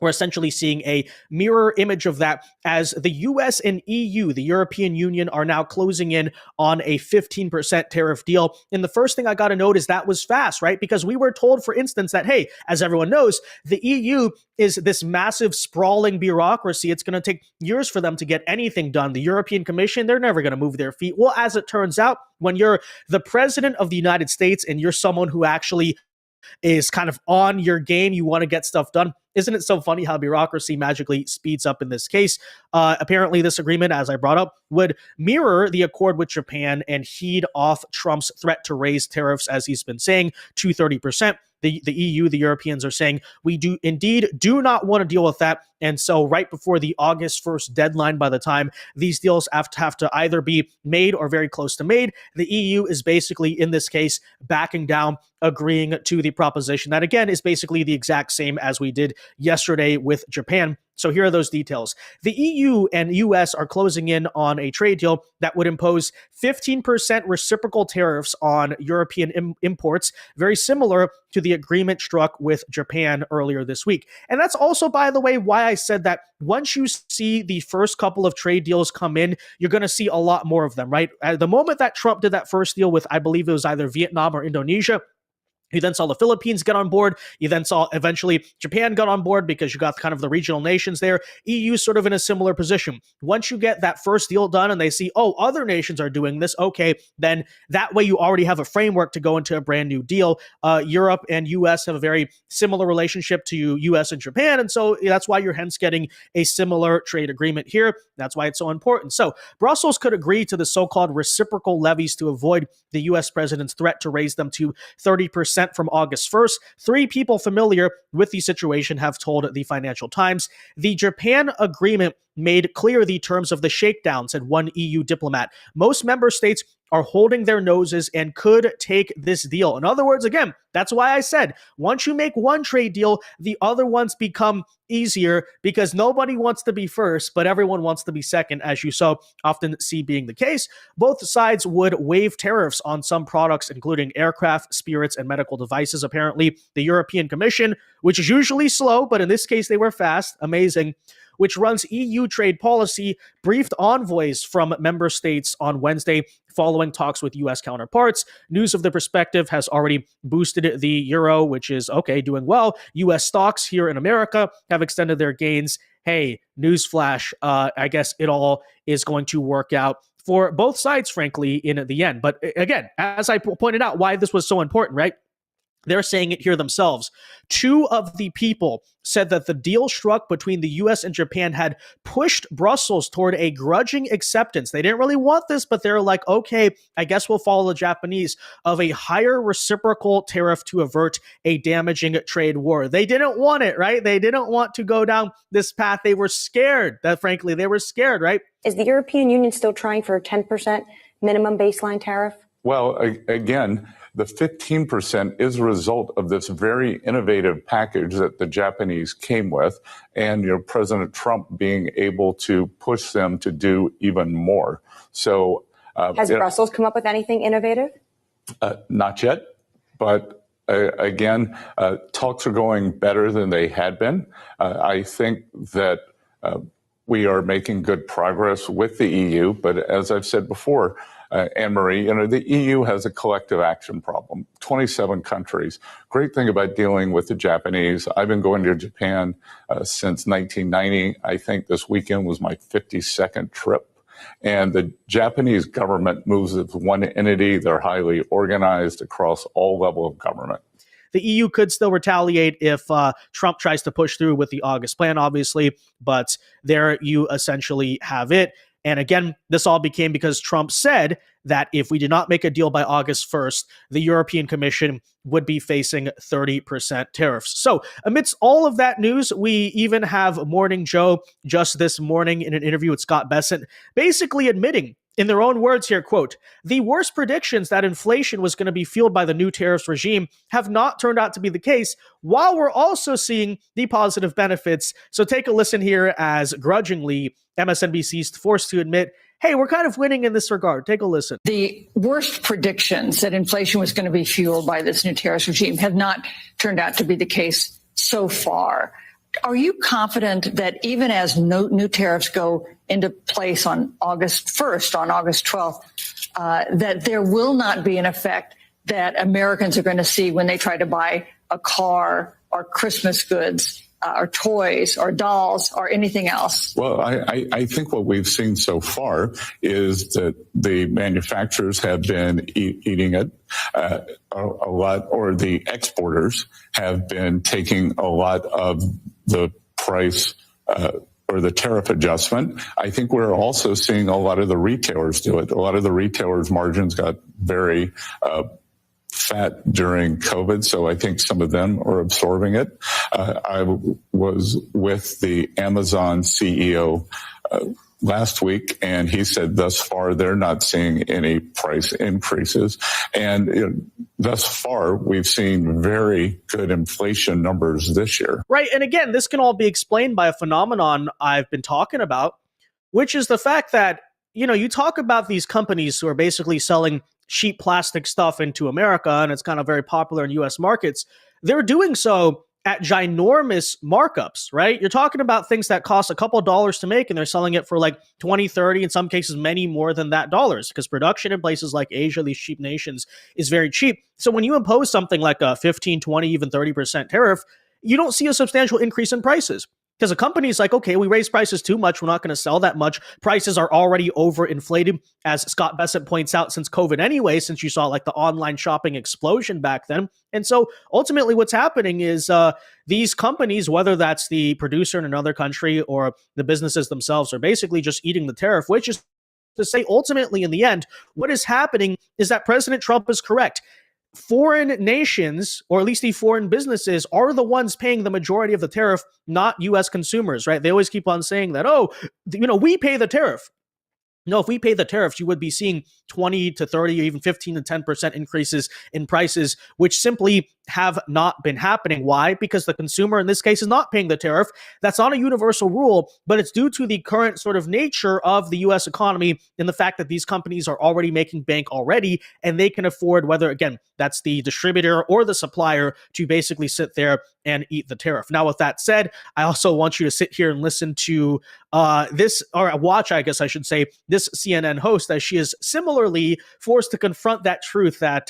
we're essentially seeing a mirror image of that as the US and EU, the European Union, are now closing in on a 15% tariff deal. And the first thing I got to note is that was fast, right? Because we were told, for instance, that, hey, as everyone knows, the EU is this massive sprawling bureaucracy. It's going to take years for them to get anything done. The European Commission, they're never going to move their feet. Well, as it turns out, when you're the president of the United States and you're someone who actually is kind of on your game, you want to get stuff done. Isn't it so funny how bureaucracy magically speeds up in this case? Apparently, this agreement, as I brought up, would mirror the accord with Japan and heed off Trump's threat to raise tariffs, as he's been saying, to 30%. The EU, the Europeans are saying, we do not want to deal with that. And so right before the August 1st deadline, by the time these deals have to either be made or very close to made, the EU is basically, in this case, backing down, agreeing to the proposition that, again, is basically the exact same as we did yesterday with Japan. So here are those details. The EU and US are closing in on a trade deal that would impose 15% reciprocal tariffs on European imports, very similar to the agreement struck with Japan earlier this week. And that's also, by the way, why I said that once you see the first couple of trade deals come in, you're going to see a lot more of them, right? At the moment that Trump did that first deal with, I believe it was either Vietnam or Indonesia, you then saw the Philippines get on board. You then saw eventually Japan got on board because you got kind of the regional nations there. EU sort of in a similar position. Once you get that first deal done and they see, oh, other nations are doing this, okay, then that way you already have a framework to go into a brand new deal. Europe and US have a very similar relationship to US and Japan, and so that's why you're hence getting a similar trade agreement here. That's why it's so important. So Brussels could agree to the so-called reciprocal levies to avoid the US president's threat to raise them to 30% from August 1st. 3 people familiar with the situation have told the Financial Times. The Japan agreement made clear the terms of the shakedown, said one EU diplomat. Most member states are holding their noses and could take this deal. In other words, again, that's why I said, once you make one trade deal, the other ones become easier because nobody wants to be first, but everyone wants to be second, as you so often see being the case. Both sides would waive tariffs on some products, including aircraft, spirits, and medical devices. Apparently, the European Commission, which is usually slow, but in this case, they were fast, amazing, which runs EU trade policy, briefed envoys from member states on Wednesday following talks with U.S. counterparts. News of the perspective has already boosted the euro, which is, okay, doing well. U.S. stocks here in America have extended their gains. Hey, newsflash, I guess it all is going to work out for both sides, frankly, in the end. But again, as I pointed out, why this was so important, right? They're saying it here themselves. 2 of the people said that the deal struck between the U.S. and Japan had pushed Brussels toward a grudging acceptance. They didn't really want this, but they're like, okay, I guess we'll follow the Japanese of a higher reciprocal tariff to avert a damaging trade war. They didn't want it, right? They didn't want to go down this path. They were scared. That, frankly, they were scared, right? Is the European Union still trying for a 10% minimum baseline tariff? Well, again, the 15% is a result of this very innovative package that the Japanese came with, and President Trump being able to push them to do even more. So, has Brussels come up with anything innovative? Not yet, but again, talks are going better than they had been. I think that we are making good progress with the EU, but as I've said before, Anne-Marie, the EU has a collective action problem, 27 countries. Great thing about dealing with the Japanese, I've been going to Japan since 1990. I think this weekend was my 52nd trip. And the Japanese government moves as one entity. They're highly organized across all levels of government. The EU could still retaliate if Trump tries to push through with the August plan, obviously, but there you essentially have it. And again, this all became because Trump said that if we did not make a deal by August 1st, the European Commission would be facing 30% tariffs. So amidst all of that news, we even have Morning Joe just this morning in an interview with Scott Bessent, basically admitting, in their own words here, quote, the worst predictions that inflation was going to be fueled by the new tariffs regime have not turned out to be the case, while we're also seeing the positive benefits. So take a listen here as grudgingly MSNBC is forced to admit, hey, we're kind of winning in this regard. Take a listen. The worst predictions that inflation was going to be fueled by this new tariffs regime have not turned out to be the case so far. Are you confident that even as new tariffs go into place on August 1st, on August 12th, that there will not be an effect that Americans are going to see when they try to buy a car or Christmas goods or toys or dolls or anything else? Well, I think what we've seen so far is that the manufacturers have been eating it a lot, or the exporters have been taking a lot of the price or the tariff adjustment. I think we're also seeing a lot of the retailers do it. A lot of the retailers' margins got very fat during COVID, so I think some of them are absorbing it. I was with the Amazon CEO last week, and he said thus far they're not seeing any price increases. And thus far, we've seen very good inflation numbers this year. Right. And again, this can all be explained by a phenomenon I've been talking about, which is the fact that, you talk about these companies who are basically selling cheap plastic stuff into America, and it's kind of very popular in U.S. markets. They're doing so at ginormous markups, right? You're talking about things that cost a couple of dollars to make, and they're selling it for like 20, 30, in some cases, many more than that dollars, because production in places like Asia, these cheap nations, is very cheap. So when you impose something like a 15, 20, even 30% tariff, you don't see a substantial increase in prices. Because a company's like, okay, we raised prices too much. We're not going to sell that much. Prices are already overinflated, as Scott Bessent points out, since COVID anyway, since you saw like the online shopping explosion back then. And so ultimately what's happening is these companies, whether that's the producer in another country or the businesses themselves, are basically just eating the tariff, which is to say ultimately in the end, what is happening is that President Trump is correct. Foreign nations, or at least the foreign businesses, are the ones paying the majority of the tariff, not U.S. consumers, right? They always keep on saying that, we pay the tariff. No, if we pay the tariffs, you would be seeing 20 to 30 or even 15 to 10% increases in prices, which simply have not been happening. Why? Because the consumer in this case is not paying the tariff. That's not a universal rule, but it's due to the current sort of nature of the U.S. economy and the fact that these companies are already making bank already, and they can afford, whether, again, that's the distributor or the supplier, to basically sit there and eat the tariff. Now, with that said, I also want you to sit here and listen to watch, I guess I should say, this CNN host, as she is similarly forced to confront that truth that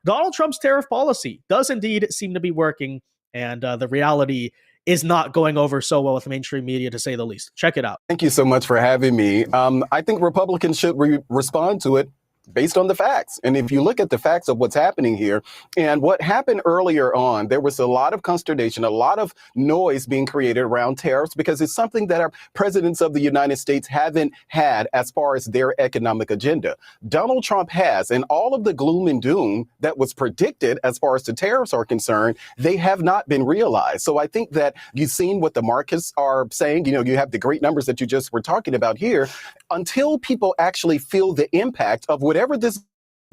Donald Trump's tariff policy does indeed seem to be working, and the reality is not going over so well with mainstream media, to say the least. Check it out. Thank you so much for having me. I think Republicans should respond to it based on the facts. And if you look at the facts of what's happening here and what happened earlier on, there was a lot of consternation, a lot of noise being created around tariffs, because it's something that our presidents of the United States haven't had as far as their economic agenda. Donald Trump has, and all of the gloom and doom that was predicted as far as the tariffs are concerned, they have not been realized. So I think that you've seen what the markets are saying. You have the great numbers that you just were talking about here. Until people actually feel the impact of whatever this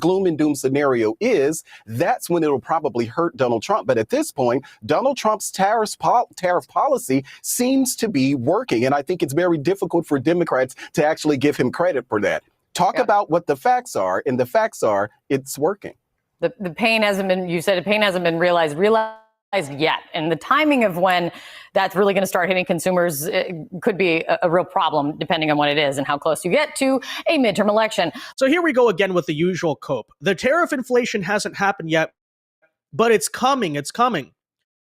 gloom and doom scenario is, that's when it'll probably hurt Donald Trump. But at this point, Donald Trump's tariff policy seems to be working. And I think it's very difficult for Democrats to actually give him credit for that. Talk about what the facts are, and the facts are it's working. The pain hasn't been, you said the pain hasn't been realized yet. And the timing of when that's really going to start hitting consumers could be a real problem, depending on what it is and how close you get to a midterm election. So here we go again with the usual cope. The tariff inflation hasn't happened yet, but it's coming. It's coming.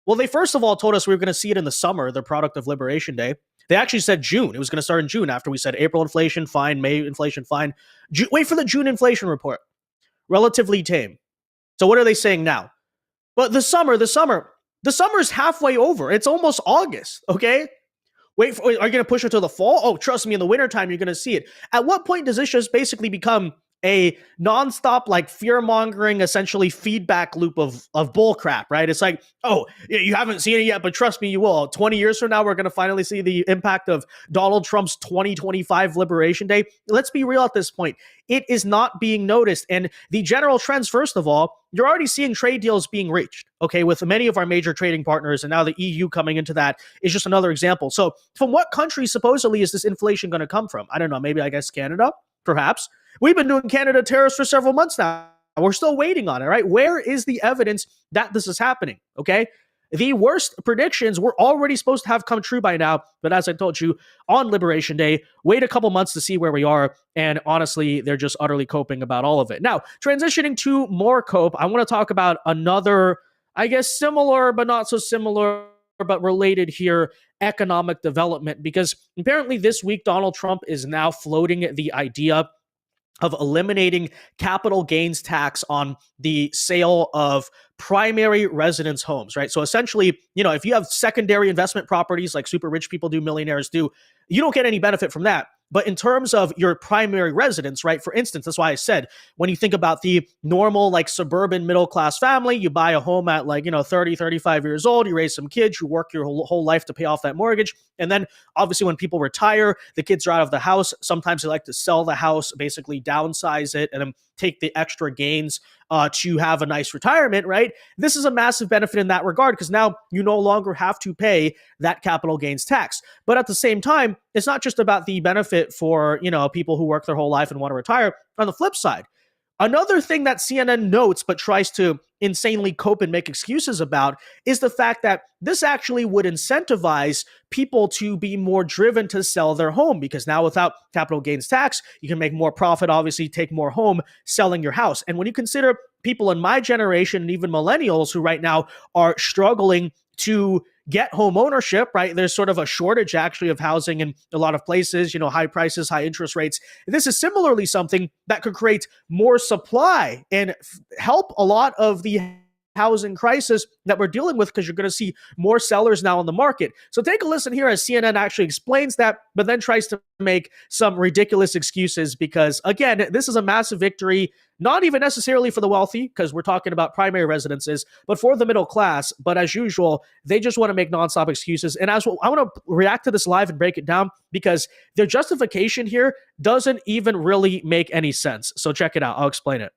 Well, they first of all told us we were going to see it in the summer, the product of Liberation Day. They actually said June. It was going to start in June, after we said April inflation, fine, May inflation, fine. Wait for the June inflation report. Relatively tame. So what are they saying now? But the summer's halfway over. It's almost August, okay? Are you going to push it to the fall? Oh, trust me, in the wintertime, you're going to see it. At what point does this just basically become a nonstop, like, fear-mongering, essentially feedback loop of bullcrap, right? It's like, oh, you haven't seen it yet, but trust me, you will. 20 years from now, we're going to finally see the impact of Donald Trump's 2025 Liberation Day. Let's be real at this point. It is not being noticed. And the general trends, first of all, you're already seeing trade deals being reached, okay, with many of our major trading partners, and now the EU coming into that is just another example. So from what country supposedly is this inflation going to come from? I don't know, maybe I guess Canada, perhaps. We've been doing Canada tariffs for several months now. We're still waiting on it, right? Where is the evidence that this is happening, okay? The worst predictions were already supposed to have come true by now, but as I told you, on Liberation Day, wait a couple months to see where we are, and honestly, they're just utterly coping about all of it. Now, transitioning to more cope, I want to talk about another, I guess, similar but not so similar, but related here, economic development, because apparently this week, Donald Trump is now floating the idea of eliminating capital gains tax on the sale of primary residence homes, right? So essentially, if you have secondary investment properties like super rich people do, millionaires do, you don't get any benefit from that. But in terms of your primary residence, right? For instance, that's why I said, when you think about the normal, like suburban middle-class family, you buy a home at 30, 35 years old, you raise some kids, you work your whole life to pay off that mortgage. And then obviously when people retire, the kids are out of the house. Sometimes they like to sell the house, basically downsize it, and then take the extra gains to have a nice retirement, right? This is a massive benefit in that regard because now you no longer have to pay that capital gains tax. But at the same time, it's not just about the benefit for, people who work their whole life and want to retire. On the flip side, another thing that CNN notes but tries to insanely cope and make excuses about is the fact that this actually would incentivize people to be more driven to sell their home because now without capital gains tax, you can make more profit, obviously take more home selling your house. And when you consider people in my generation and even millennials who right now are struggling to get home ownership, right? There's sort of a shortage actually of housing in a lot of places, high prices, high interest rates. This is similarly something that could create more supply and help a lot of the housing crisis that we're dealing with because you're going to see more sellers now on the market. So take a listen here as CNN actually explains that, but then tries to make some ridiculous excuses because, again, this is a massive victory, not even necessarily for the wealthy, because we're talking about primary residences, but for the middle class. But as usual, they just want to make nonstop excuses. And as well, I want to react to this live and break it down because their justification here doesn't even really make any sense. So check it out. I'll explain it.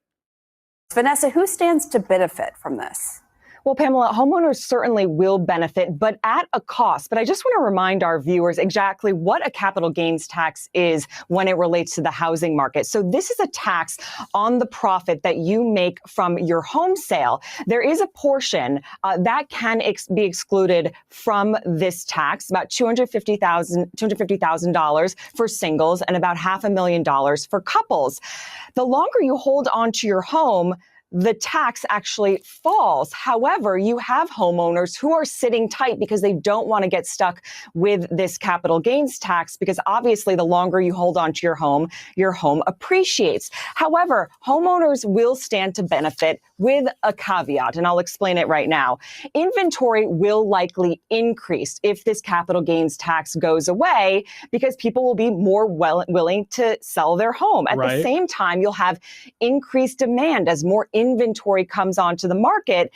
Vanessa, who stands to benefit from this? Well, Pamela, homeowners certainly will benefit, but at a cost. But I just want to remind our viewers exactly what a capital gains tax is when it relates to the housing market. So this is a tax on the profit that you make from your home sale. There is a portion that can be excluded from this tax, about $250,000 for singles and about $500,000 for couples. The longer you hold on to your home, the tax actually falls. However, you have homeowners who are sitting tight because they don't want to get stuck with this capital gains tax because obviously the longer you hold on to your home appreciates. However, homeowners will stand to benefit with a caveat, and I'll explain it right now. Inventory will likely increase if this capital gains tax goes away because people will be more willing to sell their home. At the same time, you'll have increased demand as more inventory comes onto the market.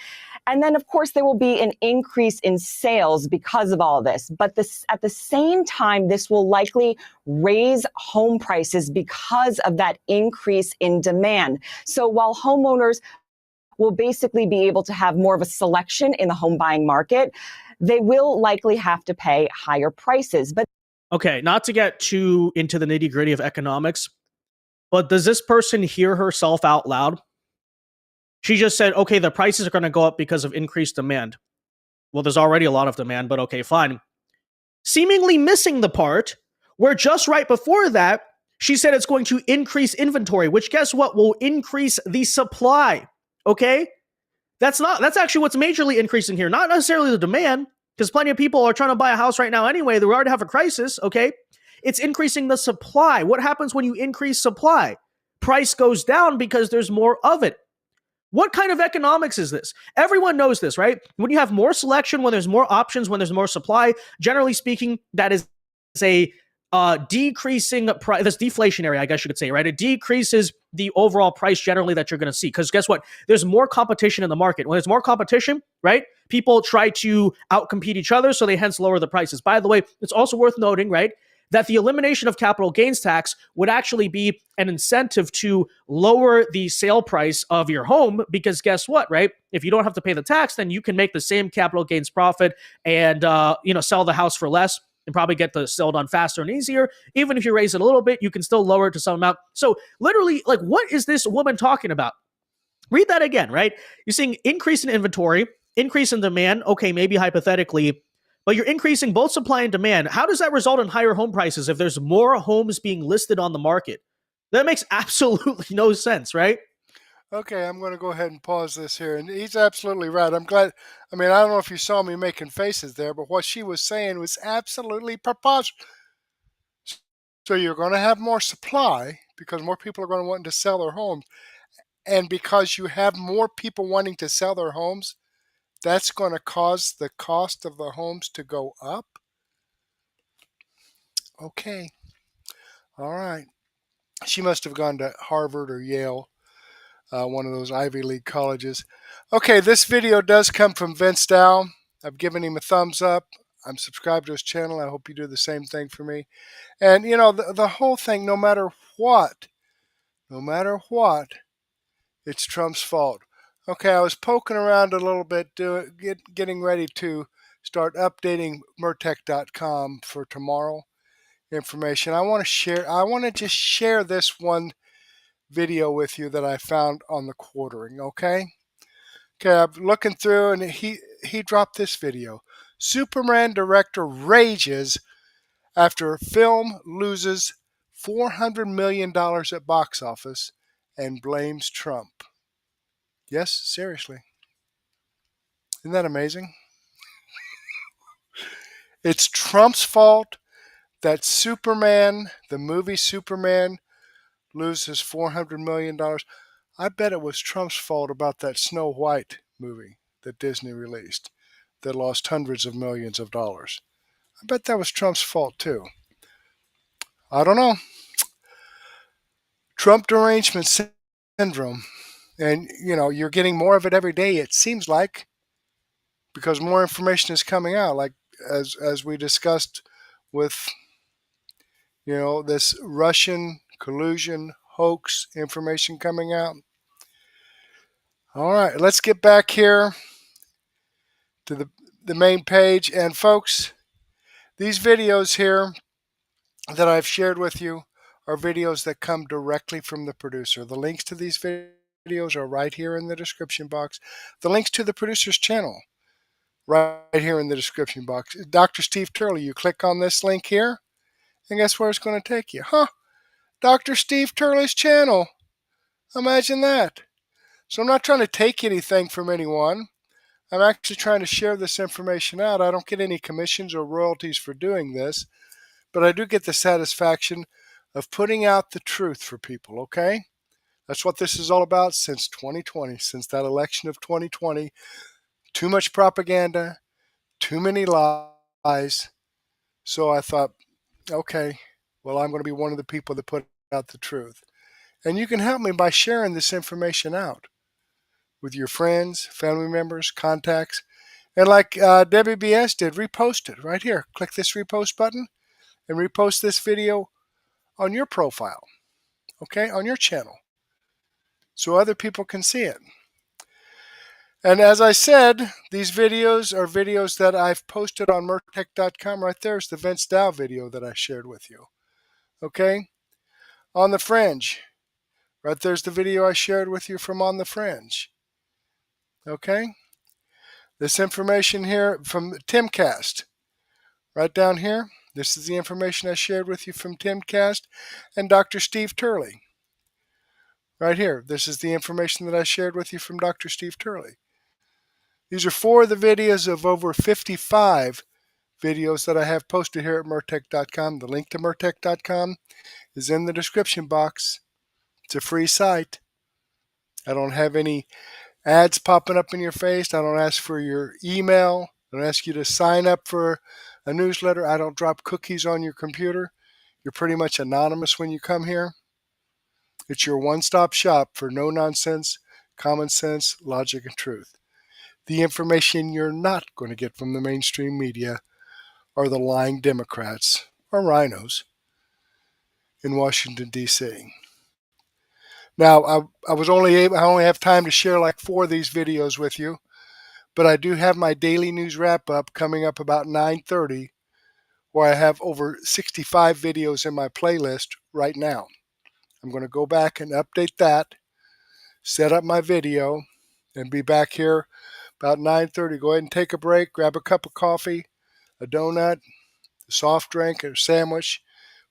And then, of course, there will be an increase in sales because of all this. But at the same time, this will likely raise home prices because of that increase in demand. So while homeowners will basically be able to have more of a selection in the home buying market, they will likely have to pay higher prices. But okay, not to get too into the nitty-gritty of economics, but does this person hear herself out loud? She just said, okay, the prices are going to go up because of increased demand. Well, there's already a lot of demand, but okay, fine. Seemingly missing the part where just right before that, she said it's going to increase inventory, which guess what? Will increase the supply. Okay? That's actually what's majorly increasing here. Not necessarily the demand, because plenty of people are trying to buy a house right now anyway. They already have a crisis. Okay? It's increasing the supply. What happens when you increase supply? Price goes down because there's more of it. What kind of economics is this? Everyone knows this, right? When you have more selection, when there's more options, when there's more supply, generally speaking, that is a decreasing price. That's deflationary, I guess you could say, right? It decreases the overall price generally that you're going to see. Because guess what? There's more competition in the market. When there's more competition, right? People try to outcompete each other, so they hence lower the prices. By the way, it's also worth noting, right, that the elimination of capital gains tax would actually be an incentive to lower the sale price of your home because guess what, right? If you don't have to pay the tax, then you can make the same capital gains profit and, sell the house for less and probably get the sale done faster and easier. Even if you raise it a little bit, you can still lower it to some amount. So literally, what is this woman talking about? Read that again, right? You're seeing increase in inventory, increase in demand. Okay, maybe hypothetically, but you're increasing both supply and demand. How does that result in higher home prices if there's more homes being listed on the market? That makes absolutely no sense, right? Okay, I'm going to go ahead and pause this here. And he's absolutely right. I'm glad. I mean, I don't know if you saw me making faces there, but what she was saying was absolutely preposterous. So you're going to have more supply because more people are going to want to sell their homes. And because you have more people wanting to sell their homes, that's going to cause the cost of the homes to go up? Okay. All right. She must have gone to Harvard or Yale, one of those Ivy League colleges. Okay, this video does come from Vince Dow. I've given him a thumbs up. I'm subscribed to his channel. I hope you do the same thing for me. And, you know, the whole thing, no matter what, it's Trump's fault. Okay, I was poking around a little bit, getting ready to start updating Murtech.com for tomorrow information. I want to just share this one video with you that I found on the quartering, okay? Okay, I'm looking through and he dropped this video. Superman director rages after film loses $400 million at box office and blames Trump. Yes, seriously. Isn't that amazing? It's Trump's fault that Superman, the movie Superman, loses $400 million. I bet it was Trump's fault about that Snow White movie that Disney released that lost hundreds of millions of dollars. I bet that was Trump's fault too. I don't know. Trump derangement syndrome. And, you know, you're getting more of it every day, it seems like, because more information is coming out, like as we discussed with, you know, this Russian collusion hoax information coming out. All right, let's get back here to the main page. And folks, these videos here that I've shared with you are videos that come directly from the producer. The links to these videos are right here in the description box. The links to the producer's channel right here in the description box. Dr. Steve Turley, you click on this link here, and guess where it's going to take you? Dr. Steve Turley's channel. Imagine that. So I'm not trying to take anything from anyone. I'm actually trying to share this information out. I don't get any commissions or royalties for doing this, but I do get the satisfaction of putting out the truth for people, okay? That's what this is all about since 2020, since that election of 2020. Too much propaganda, too many lies. So I thought, okay, well, I'm going to be one of the people that put out the truth. And you can help me by sharing this information out with your friends, family members, contacts. And like Debbie BS did, repost it right here. Click this repost button and repost this video on your profile, okay, on your channel, so other people can see it. And as I said, these videos are videos that I've posted on Murtech.com. Right there's the Vince Dow video that I shared with you. Okay? On the Fringe. Right there's the video I shared with you from On the Fringe. Okay? This information here from Timcast. Right down here. This is the information I shared with you from Timcast and Dr. Steve Turley. Right here. This is the information that I shared with you from Dr. Steve Turley. These are 4 of the videos of over 55 videos that I have posted here at Murtech.com. The link to Murtech.com is in the description box. It's a free site. I don't have any ads popping up in your face. I don't ask for your email. I don't ask you to sign up for a newsletter. I don't drop cookies on your computer. You're pretty much anonymous when you come here. It's your one-stop shop for no nonsense, common sense, logic, and truth. The information you're not going to get from the mainstream media are the lying Democrats or rhinos in Washington, D.C. Now, I only have time to share like 4 of these videos with you, but I do have my daily news wrap-up coming up about 9:30, where I have over 65 videos in my playlist right now. I'm going to go back and update that, set up my video, and be back here about 9:30. Go ahead and take a break, grab a cup of coffee, a donut, a soft drink, a sandwich,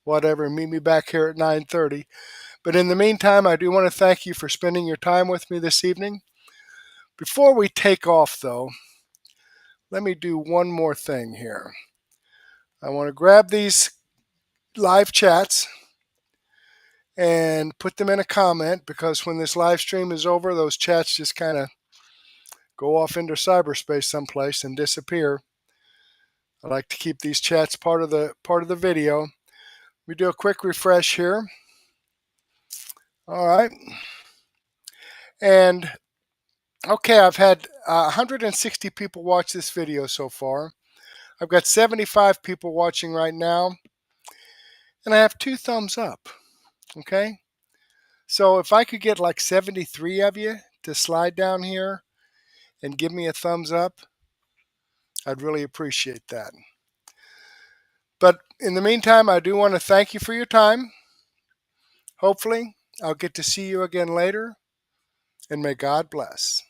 whatever, and meet me back here at 9:30. But in the meantime, I do want to thank you for spending your time with me this evening. Before we take off, though, let me do one more thing here. I want to grab these live chats and put them in a comment, because when this live stream is over, those chats just kind of go off into cyberspace someplace and disappear. I like to keep these chats part of the video. We do a quick refresh here. All right. And okay, I've had 160 people watch this video so far. I've got 75 people watching right now. And I have 2 thumbs up. Okay. So if I could get like 73 of you to slide down here and give me a thumbs up, I'd really appreciate that. But in the meantime, I do want to thank you for your time. Hopefully, I'll get to see you again later, and may God bless.